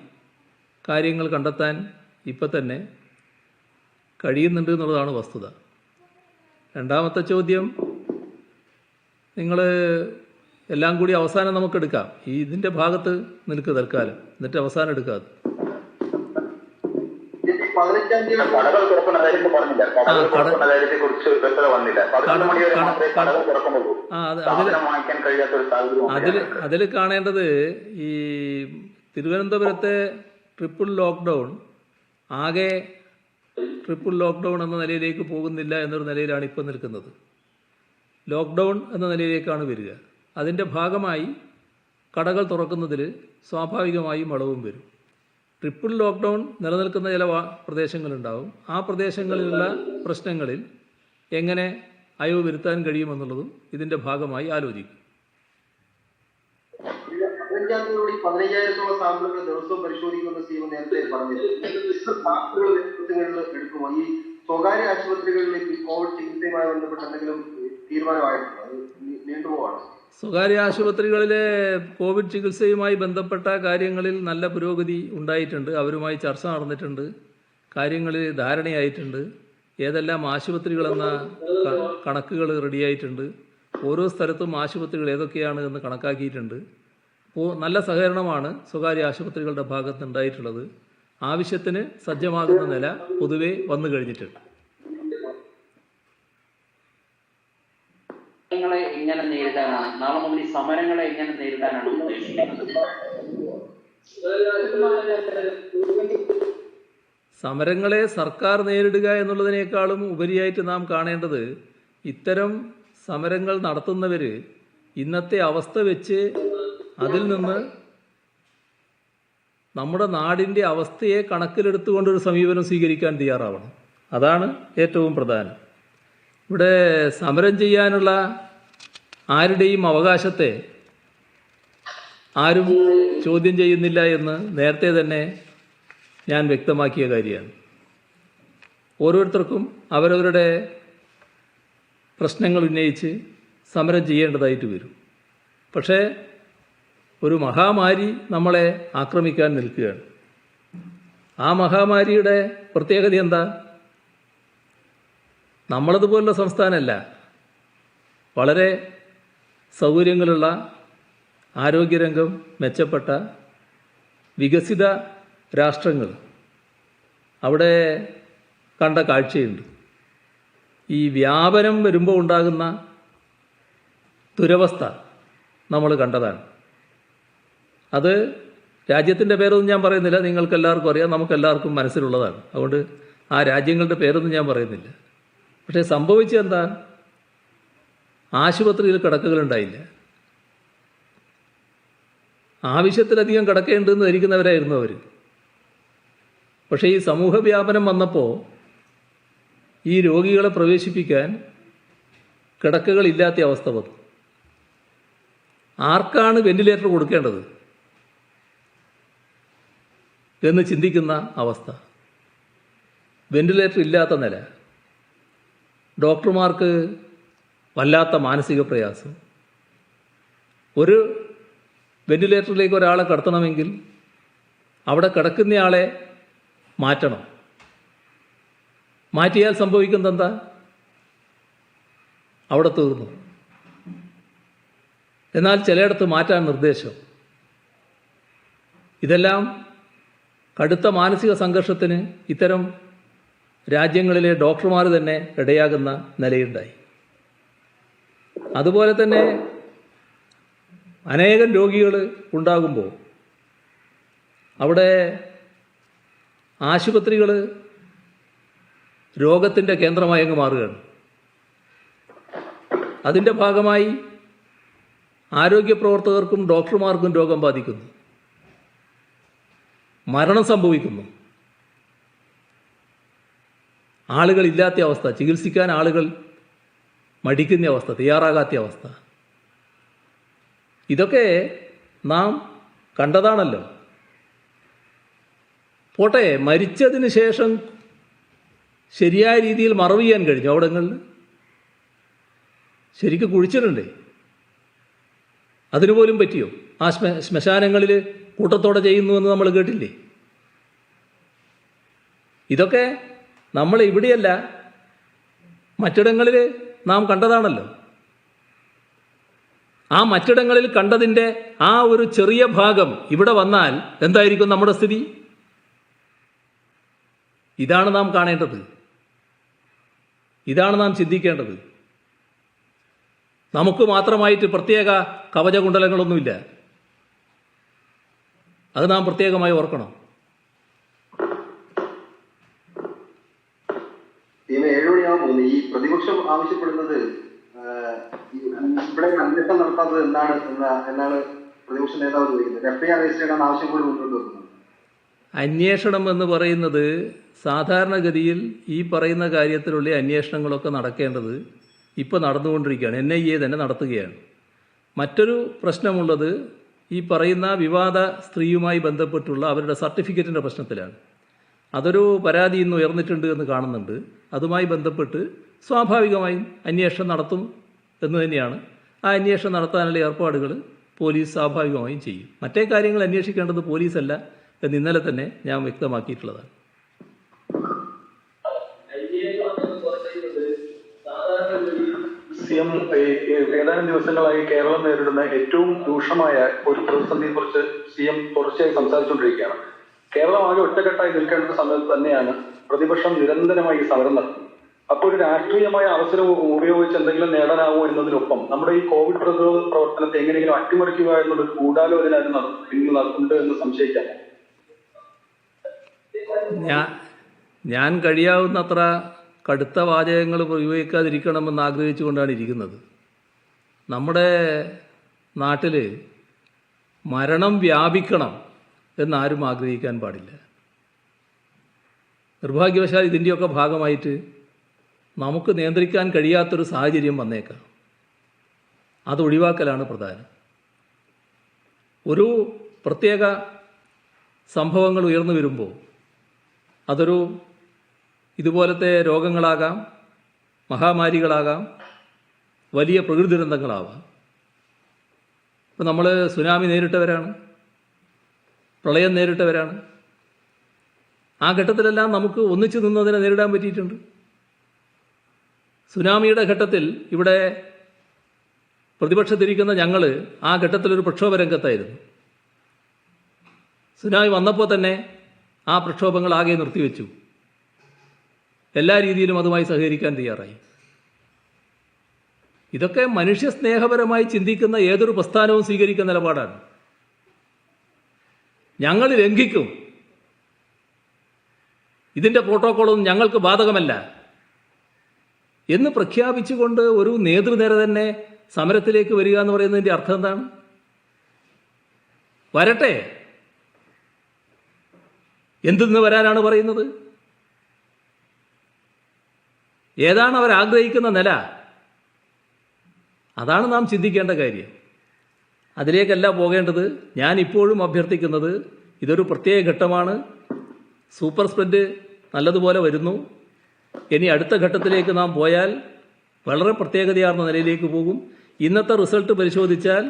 കാര്യങ്ങൾ കണ്ടെത്താൻ ഇപ്പം തന്നെ കഴിയുന്നുണ്ട് എന്നുള്ളതാണ് വസ്തുത. രണ്ടാമത്തെ ചോദ്യം നിങ്ങൾ എല്ലാം കൂടി അവസാനം നമുക്കെടുക്കാം. ഇതിൻ്റെ ഭാഗത്ത് നിൽക്ക് തൽക്കാലം, എന്നിട്ട് അവസാനം എടുക്കാം. കടകൾ തുറക്കുന്ന കാര്യത്തിൽ പറഞ്ഞില്ല. കടകൾ തുറക്കുന്ന കാര്യത്തെ കുറിച്ച് വ്യക്തത വന്നില്ല. 11 മണി വരെ മാത്രമേ കടകൾ തുറക്കുന്നുള്ളൂ. വാങ്ങിക്കാൻ കഴിയാത്ത ഒരു സാഹചര്യം. അതിൽ കാണേണ്ടത് ഈ തിരുവനന്തപുരത്തെ ട്രിപ്പിൾ ലോക്ക്ഡൗൺ ആകെ ട്രിപ്പിൾ ലോക്ക്ഡൗൺ എന്ന നിലയിലേക്ക് പോകുന്നില്ല എന്നൊരു നിലയിലാണ് ഇപ്പോൾ നിൽക്കുന്നത്. ലോക്ക്ഡൗൺ എന്ന നിലയിലേക്കാണ് വരിക. അതിൻ്റെ ഭാഗമായി കടകൾ തുറക്കുന്നതിൽ സ്വാഭാവികമായും വളവും വരും. ട്രിപ്പിൾ ലോക്ക്ഡൗൺ നിലനിൽക്കുന്ന ചില പ്രദേശങ്ങളുണ്ടാവും. ആ പ്രദേശങ്ങളിലുള്ള പ്രശ്നങ്ങളിൽ എങ്ങനെ അയവ് വരുത്താൻ കഴിയുമെന്നുള്ളതും ഇതിൻ്റെ ഭാഗമായി ആലോചിക്കും. 15,000-ഓളം സാമ്പിളുകൾ ദിവസവും പരിശോധിക്കുന്ന CM നേരത്തെ പറഞ്ഞിരുന്നു. സാമ്പിളുകൾ എടുക്കുമോ? ഈ സ്വകാര്യ ആശുപത്രികളിൽ കോവിഡ് ചികിത്സയുമായി ബന്ധപ്പെട്ട് എന്തെങ്കിലും തീരുമാനമായിട്ടുണ്ടോ? അത് നീണ്ടുപോവാണ്. സ്വകാര്യ ആശുപത്രികളിലെ കോവിഡ് ചികിത്സയുമായി ബന്ധപ്പെട്ട കാര്യങ്ങളിൽ നല്ല പുരോഗതി ഉണ്ടായിട്ടുണ്ട്. അവരുമായി ചർച്ച നടന്നിട്ടുണ്ട്. കാര്യങ്ങളിൽ ധാരണയായിട്ടുണ്ട്. ഏതെല്ലാം ആശുപത്രികളെന്ന കണക്കുകൾ റെഡിയായിട്ടുണ്ട്. ഓരോ സ്ഥലത്തും ആശുപത്രികൾ ഏതൊക്കെയാണ് എന്ന് കണക്കാക്കിയിട്ടുണ്ട്. നല്ല സഹകരണമാണ് സ്വകാര്യ ആശുപത്രികളുടെ ഭാഗത്തുണ്ടായിട്ടുള്ളത്. ആവശ്യത്തിന് സജ്ജമാകുന്ന നില പൊതുവെ വന്നു കഴിഞ്ഞിട്ടുണ്ട്. എങ്ങനെ നേരിടാനാണ് നാളെ മുതൽ ഈ സമരങ്ങളെ എങ്ങനെ നേരിടാനാണ് ഉദ്ദേശിക്കുന്നത്? സമരങ്ങളെ സർക്കാർ നേരിടുക എന്നുള്ളതിനേക്കാളും ഉപരിയായിട്ട് നാം കാണേണ്ടത് ഇത്തരം സമരങ്ങൾ നടത്തുന്നവർ ഇന്നത്തെ അവസ്ഥ വെച്ച് അതിൽ നിന്ന് നമ്മുടെ നാടിൻ്റെ അവസ്ഥയെ കണക്കിലെടുത്തുകൊണ്ടൊരു സമീപനം സ്വീകരിക്കാൻ തയ്യാറാവണം. അതാണ് ഏറ്റവും പ്രധാനം. ഇവിടെ സമരം ചെയ്യാനുള്ള ആരുടെയും അവകാശത്തെ ആരും ചോദ്യം ചെയ്യുന്നില്ല എന്ന് നേരത്തെ തന്നെ ഞാൻ വ്യക്തമാക്കിയ കാര്യമാണ്. ഓരോരുത്തർക്കും അവരവരുടെ പ്രശ്നങ്ങൾ ഉന്നയിച്ച് സമരം ചെയ്യേണ്ടതായിട്ട് വരും. പക്ഷേ ഒരു മഹാമാരി നമ്മളെ ആക്രമിക്കാൻ നിൽക്കുകയാണ്. ആ മഹാമാരിയുടെ പ്രത്യേകത എന്താ? നമ്മളതുപോലുള്ള സംസ്ഥാനമല്ല, വളരെ സൗകര്യങ്ങളുള്ള, ആരോഗ്യരംഗം മെച്ചപ്പെട്ട വികസിത രാഷ്ട്രങ്ങൾ അവിടെ കണ്ട കാഴ്ചയുണ്ട്. ഈ വ്യാപനം വരുമ്പോൾ ഉണ്ടാകുന്ന ദുരവസ്ഥ നമ്മൾ കണ്ടതാണ്. അത് രാജ്യത്തിൻ്റെ പേരൊന്നും ഞാൻ പറയുന്നില്ല, നിങ്ങൾക്കെല്ലാവർക്കും അറിയാം, നമുക്കെല്ലാവർക്കും മനസ്സിലുള്ളതാണ്. അതുകൊണ്ട് ആ രാജ്യങ്ങളുടെ പേരൊന്നും ഞാൻ പറയുന്നില്ല. പക്ഷേ സംഭവിച്ചെന്താ? ആശുപത്രിയിൽ കിടക്കകളുണ്ടായില്ല. ആവശ്യത്തിലധികം കിടക്കേണ്ടെന്ന് ധരിക്കുന്നവരായിരുന്നു അവർ. പക്ഷേ ഈ സമൂഹ വ്യാപനം വന്നപ്പോൾ ഈ രോഗികളെ പ്രവേശിപ്പിക്കാൻ കിടക്കകളില്ലാത്ത അവസ്ഥ വന്നു. ആർക്കാണ് വെന്റിലേറ്റർ കൊടുക്കേണ്ടത് എന്ന് ചിന്തിക്കുന്ന അവസ്ഥ. വെന്റിലേറ്റർ ഇല്ലാത്ത നില. ഡോക്ടർമാർക്ക് വല്ലാത്ത മാനസിക പ്രയാസം. ഒരു വെന്റിലേറ്ററിലേക്ക് ഒരാളെ കടത്തണമെങ്കിൽ അവിടെ കിടക്കുന്നയാളെ മാറ്റണം. മാറ്റിയാൽ സംഭവിക്കുന്നത് എന്താ? അവിടെ തീർന്നു. എന്നാൽ ചിലയിടത്ത് മാറ്റാൻ നിർദ്ദേശം. ഇതെല്ലാം കടുത്ത മാനസിക സംഘർഷത്തിന് ഇത്തരം രാജ്യങ്ങളിലെ ഡോക്ടർമാർ തന്നെ ഇടയാകുന്ന നിലയുണ്ടായി. അതുപോലെ തന്നെ അനേകം രോഗികൾ ഉണ്ടാകുമ്പോൾ അവിടെ ആശുപത്രികൾ രോഗത്തിൻ്റെ കേന്ദ്രമായി അങ്ങ് മാറുകയാണ്. അതിൻ്റെ ഭാഗമായി ആരോഗ്യ പ്രവർത്തകർക്കും ഡോക്ടർമാർക്കും രോഗം ബാധിക്കുന്നു, മരണം സംഭവിക്കുന്നു, ആളുകളില്ലാത്ത അവസ്ഥ, ചികിത്സിക്കാൻ ആളുകൾ മടിക്കുന്ന അവസ്ഥ, തയ്യാറാകാത്ത അവസ്ഥ. ഇതൊക്കെ നാം കണ്ടതാണല്ലോ. പോട്ടെ, മരിച്ചതിന് ശേഷം ശരിയായ രീതിയിൽ മറവ് ചെയ്യാൻ കഴിഞ്ഞു. അവിടങ്ങളിൽ ശരിക്കും കുഴിച്ചിട്ടുണ്ടേ, അതിനുപോലും പറ്റിയോ? ആ ശ്മശാനങ്ങളിൽ കൂട്ടത്തോടെ ചെയ്യുന്നുവെന്ന് നമ്മൾ കേട്ടില്ലേ? ഇതൊക്കെ നമ്മൾ ഇവിടെയല്ല, മറ്റിടങ്ങളിൽ നാം കണ്ടതാണല്ലോ. ആ മറ്റിടങ്ങളിൽ കണ്ടതിൻ്റെ ആ ഒരു ചെറിയ ഭാഗം ഇവിടെ വന്നാൽ എന്തായിരിക്കും നമ്മുടെ സ്ഥിതി? ഇതാണ് നാം കാണേണ്ടത്, ഇതാണ് നാം ചിന്തിക്കേണ്ടത്. നമുക്ക് മാത്രമായിട്ട് പ്രത്യേക കവചകുണ്ടലങ്ങളൊന്നുമില്ല. അത് നാം പ്രത്യേകമായി ഓർക്കണം. ടീം 7 മണിയാകുമ്പോൾ ഈ പ്രതിപക്ഷം ആവശ്യപ്പെടുന്നത് ഇവിടെ അന്വേഷണം നടത്താത്തത് എന്നാണ് പ്രതിപക്ഷ നേതാവ് ചോദിക്കുന്നത്. FIR രജിസ്റ്റർ ചെയ്യാൻ ആവശ്യം കൂടി മുന്നോട്ട് വെക്കുന്നത്. അന്വേഷണം എന്ന് പറയുന്നത് സാധാരണഗതിയിൽ ഈ പറയുന്ന കാര്യത്തിലുള്ള അന്വേഷണങ്ങളൊക്കെ നടക്കേണ്ടത് ഇപ്പോൾ നടന്നുകൊണ്ടിരിക്കുകയാണ്. NIA തന്നെ നടത്തുകയാണ്. മറ്റൊരു പ്രശ്നമുള്ളത് ഈ പറയുന്ന വിവാദ സ്ത്രീയുമായി ബന്ധപ്പെട്ടുള്ള അവരുടെ സർട്ടിഫിക്കറ്റിൻ്റെ പ്രശ്നത്തിലാണ്. അതൊരു പരാതി ഇന്ന് ഉയർന്നിട്ടുണ്ട് എന്ന് കാണുന്നുണ്ട്. അതുമായി ബന്ധപ്പെട്ട് സ്വാഭാവികമായും അന്വേഷണം നടത്തും എന്ന് തന്നെയാണ്. ആ അന്വേഷണം നടത്താനുള്ള ഏർപ്പാടുകൾ പോലീസ് സ്വാഭാവികമായും ചെയ്യും. മറ്റേ കാര്യങ്ങൾ അന്വേഷിക്കേണ്ടത് പോലീസല്ല എന്ന് ഇന്നലെ തന്നെ ഞാൻ വ്യക്തമാക്കിയിട്ടുള്ളതാണ്. CM ഏതാനും ദിവസങ്ങളായി കേരളം നേരിടുന്ന ഏറ്റവും രൂക്ഷമായ ഒരു പ്രതിസന്ധിയെക്കുറിച്ച് CM തുടർച്ചയായി സംസാരിച്ചുകൊണ്ടിരിക്കുകയാണ്. കേരളം ആകെ ഒറ്റക്കെട്ടായി നിൽക്കേണ്ട സമയത്ത് തന്നെയാണ് പ്രതിപക്ഷം നിരന്തരമായി ഈ സമരം നടത്തുന്നത്. അപ്പോൾ ഒരു രാഷ്ട്രീയമായ അവസരം ഉപയോഗിച്ച് എന്തെങ്കിലും നേടാനാവോ എന്നതിനൊപ്പം നമ്മുടെ ഈ കോവിഡ് പ്രതിരോധ പ്രവർത്തനത്തെ എങ്ങനെയെങ്കിലും അട്ടിമറിക്കുക എന്നുള്ളൊരു ഗൂഢാലോചന പിന്നിൽ ഉണ്ട് എന്ന് സംശയിക്കാം. ഞാൻ കഴിയാവുന്നത്ര കടുത്ത വാചകങ്ങൾ ഉപയോഗിക്കാതിരിക്കണമെന്ന് ആഗ്രഹിച്ചുകൊണ്ടാണ് ഇരിക്കുന്നത്. നമ്മുടെ നാട്ടിൽ മരണം വ്യാപിക്കണം എന്നാരും ആഗ്രഹിക്കാൻ പാടില്ല. നിർഭാഗ്യവശാൽ ഇതിൻ്റെയൊക്കെ ഭാഗമായിട്ട് നമുക്ക് നിയന്ത്രിക്കാൻ കഴിയാത്തൊരു സാഹചര്യം വന്നേക്കാം. അത് ഒഴിവാക്കലാണ് പ്രധാനം. ഒരു പ്രത്യേക സംഭവങ്ങൾ ഉയർന്നു വരുമ്പോൾ അതൊരു ഇതുപോലത്തെ രോഗങ്ങളാകാം, മഹാമാരികളാകാം, വലിയ പ്രകൃതി ദുരന്തങ്ങളാവാം. ഇപ്പം നമ്മൾ സുനാമി നേരിട്ടവരാണ്, പ്രളയം നേരിട്ടവരാണ്. ആ ഘട്ടത്തിലെല്ലാം നമുക്ക് ഒന്നിച്ചു നിന്നതിനെ നേരിടാൻ പറ്റിയിട്ടുണ്ട്. സുനാമിയുടെ ഘട്ടത്തിൽ ഇവിടെ പ്രതിപക്ഷത്തിരിക്കുന്ന ഞങ്ങൾ ആ ഘട്ടത്തിലൊരു പ്രക്ഷോഭ രംഗത്തായിരുന്നു. സുനാമി വന്നപ്പോൾ തന്നെ ആ പ്രക്ഷോഭങ്ങൾ ആകെ നിർത്തിവെച്ചു. എല്ലാ രീതിയിലും അതുമായി സഹകരിക്കാൻ തയ്യാറായി. ഇതൊക്കെ മനുഷ്യ സ്നേഹപരമായി ചിന്തിക്കുന്ന ഏതൊരു പ്രസ്ഥാനവും സ്വീകരിക്കുന്ന നിലപാടാണ്. ഞങ്ങൾ ലംഘിക്കും, ഇതിൻ്റെ പ്രോട്ടോക്കോളൊന്നും ഞങ്ങൾക്ക് ബാധകമല്ല എന്ന് പ്രഖ്യാപിച്ചുകൊണ്ട് ഒരു നേതൃനിര തന്നെ സമരത്തിലേക്ക് വരിക എന്ന് പറയുന്നതിൻ്റെ അർത്ഥം എന്താണ്? വരട്ടെ, എന്തെന്ന് വരാനാണ് പറയുന്നത്? ഏതാണ് അവർ ആഗ്രഹിക്കുന്ന നില? അതാണ് നാം ചിന്തിക്കേണ്ട കാര്യം. അതിലേക്കല്ല പോകേണ്ടത്. ഞാൻ ഇപ്പോഴും അഭ്യർത്ഥിക്കുന്നത്, ഇതൊരു പ്രത്യേക ഘട്ടമാണ്. സൂപ്പർ സ്പ്രെഡ് നല്ലതുപോലെ വരുന്നു. ഇനി അടുത്ത ഘട്ടത്തിലേക്ക് നാം പോയാൽ വളരെ പ്രത്യേകതയാർന്ന നിലയിലേക്ക് പോകും. ഇന്നത്തെ റിസൾട്ട് പരിശോധിച്ചാൽ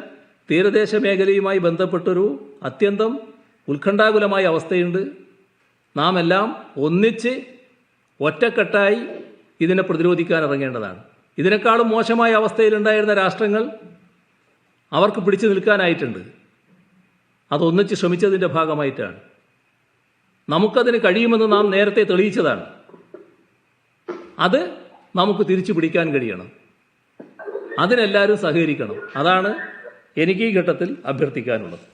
തീരദേശ മേഖലയുമായി ബന്ധപ്പെട്ടൊരു അത്യന്തം ഉത്കണ്ഠാകുലമായ അവസ്ഥയുണ്ട്. നാം എല്ലാം ഒന്നിച്ച് ഒറ്റക്കെട്ടായി ഇതിനെ പ്രതിരോധിക്കാൻ ഇറങ്ങേണ്ടതാണ്. ഇതിനേക്കാളും മോശമായ അവസ്ഥയിലുണ്ടായിരുന്ന രാഷ്ട്രങ്ങൾ അവർക്ക് പിടിച്ചു നിൽക്കാനായിട്ടുണ്ട്. അതൊന്നിച്ച് ശ്രമിച്ചതിൻ്റെ ഭാഗമായിട്ടാണ്. നമുക്കതിന് കഴിയുമെന്ന് നാം നേരത്തെ തെളിയിച്ചതാണ്. അത് നമുക്ക് തിരിച്ചു പിടിക്കാൻ കഴിയണം. അതിനെല്ലാവരും സഹകരിക്കണം. അതാണ് എനിക്ക് ഈ ഘട്ടത്തിൽ അഭ്യർത്ഥിക്കാനുള്ളത്.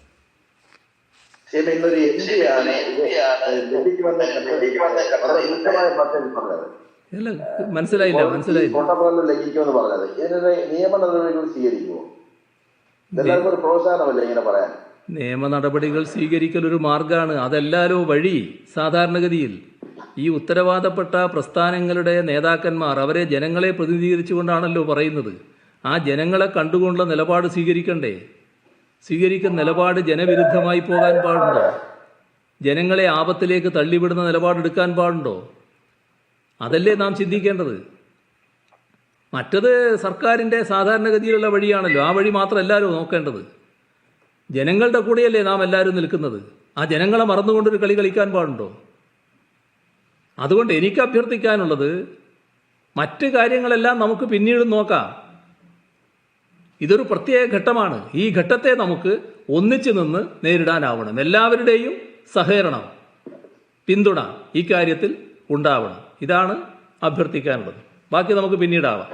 അല്ല, മനസ്സിലായില്ല. നിയമ നടപടികൾ സ്വീകരിക്കൽ ഒരു മാർഗമാണ്. അതല്ലാലോ വഴി. സാധാരണഗതിയിൽ ഈ ഉത്തരവാദപ്പെട്ട പ്രസ്ഥാനങ്ങളുടെ നേതാക്കന്മാർ അവരെ ജനങ്ങളെ പ്രതിനിധീകരിച്ചുകൊണ്ടാണല്ലോ പറയുന്നത്. ആ ജനങ്ങളെ കണ്ടുകൊണ്ടുള്ള നിലപാട് സ്വീകരിക്കണ്ടേ? സ്വീകരിക്കുന്ന നിലപാട് ജനവിരുദ്ധമായി പോകാൻ പാടുണ്ടോ? ജനങ്ങളെ ആപത്തിലേക്ക് തള്ളിവിടുന്ന നിലപാടെടുക്കാൻ പാടുണ്ടോ? അതല്ലേ നാം ചിന്തിക്കേണ്ടത്. മറ്റത് സർക്കാരിൻ്റെ സാധാരണഗതിയിലുള്ള വഴിയാണല്ലോ. ആ വഴി മാത്രം എല്ലാവരും നോക്കേണ്ടത്. ജനങ്ങളുടെ കൂടെയല്ലേ നാം എല്ലാവരും നിൽക്കുന്നത്. ആ ജനങ്ങളെ മറന്നുകൊണ്ടൊരു കളി കളിക്കാൻ പാടുണ്ടോ? അതുകൊണ്ട് എനിക്ക് അഭ്യർത്ഥിക്കാനുള്ളത്, മറ്റ് കാര്യങ്ങളെല്ലാം നമുക്ക് പിന്നീട് നോക്കാം. ഇതൊരു പ്രത്യേക ഘട്ടമാണ്. ഈ ഘട്ടത്തെ നമുക്ക് ഒന്നിച്ചു നിന്ന് നേരിടാനാവണം. എല്ലാവരുടെയും സഹകരണം, പിന്തുണ ഈ കാര്യത്തിൽ ഉണ്ടാവണം. ഇതാണ് അഭ്യർത്ഥിക്കാനുള്ളത്. ബാക്കി നമുക്ക് പിന്നീടാവാം.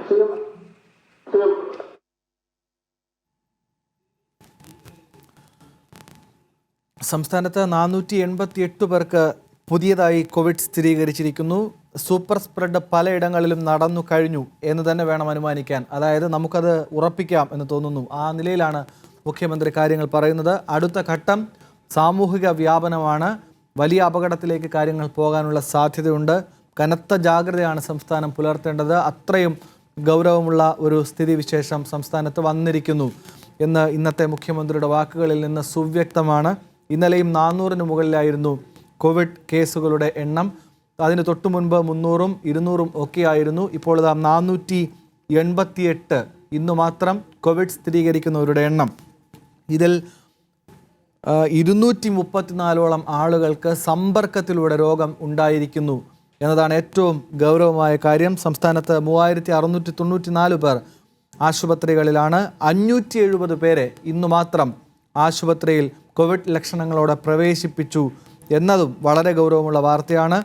സംസ്ഥാനത്ത് 488 പേർക്ക് പുതിയതായി കോവിഡ് സ്ഥിരീകരിച്ചിരിക്കുന്നു. സൂപ്പർ സ്പ്രെഡ് പലയിടങ്ങളിലും നടന്നു കഴിഞ്ഞു എന്ന് തന്നെ വേണം അനുമാനിക്കാൻ. അതായത് നമുക്കത് ഉറപ്പിക്കാം എന്ന് തോന്നുന്നു. ആ നിലയിലാണ് മുഖ്യമന്ത്രി കാര്യങ്ങൾ പറയുന്നത്. അടുത്ത ഘട്ടം സാമൂഹിക വ്യാപനമാണ്. വലിയ അപകടത്തിലേക്ക് കാര്യങ്ങൾ പോകാനുള്ള സാധ്യതയുണ്ട്. കനത്ത ജാഗ്രതയാണ് സംസ്ഥാനം പുലർത്തേണ്ടത്. അത്രയും ഗൗരവമുള്ള ഒരു സ്ഥിതിവിശേഷം സംസ്ഥാനത്ത് വന്നിരിക്കുന്നു എന്ന് ഇന്നത്തെ മുഖ്യമന്ത്രിയുടെ വാക്കുകളിൽ നിന്ന് സുവ്യക്തമാണ്. ഇന്നലെയും 400-ന് മുകളിലായിരുന്നു കോവിഡ് കേസുകളുടെ എണ്ണം. അതിന് തൊട്ടു മുൻപ് 300-ഉം 200-ഉം ഒക്കെയായിരുന്നു. ഇപ്പോൾ 488 ഇന്നു മാത്രം കോവിഡ് സ്ഥിരീകരിക്കുന്നവരുടെ എണ്ണം. ഇതിൽ 234ഓളം ആളുകൾക്ക് സമ്പർക്കത്തിലൂടെ രോഗം ഉണ്ടായിരിക്കുന്നു എന്നതാണ് ഏറ്റവും ഗൗരവമായ കാര്യം. സംസ്ഥാനത്ത് 3694 പേർ ആശുപത്രികളിലാണ്. 570 പേരെ ഇന്നു മാത്രം ആശുപത്രിയിൽ കോവിഡ് ലക്ഷണങ്ങളോടെ പ്രവേശിപ്പിച്ചു എന്നതും വളരെ ഗൗരവമുള്ള വാർത്തയാണ്.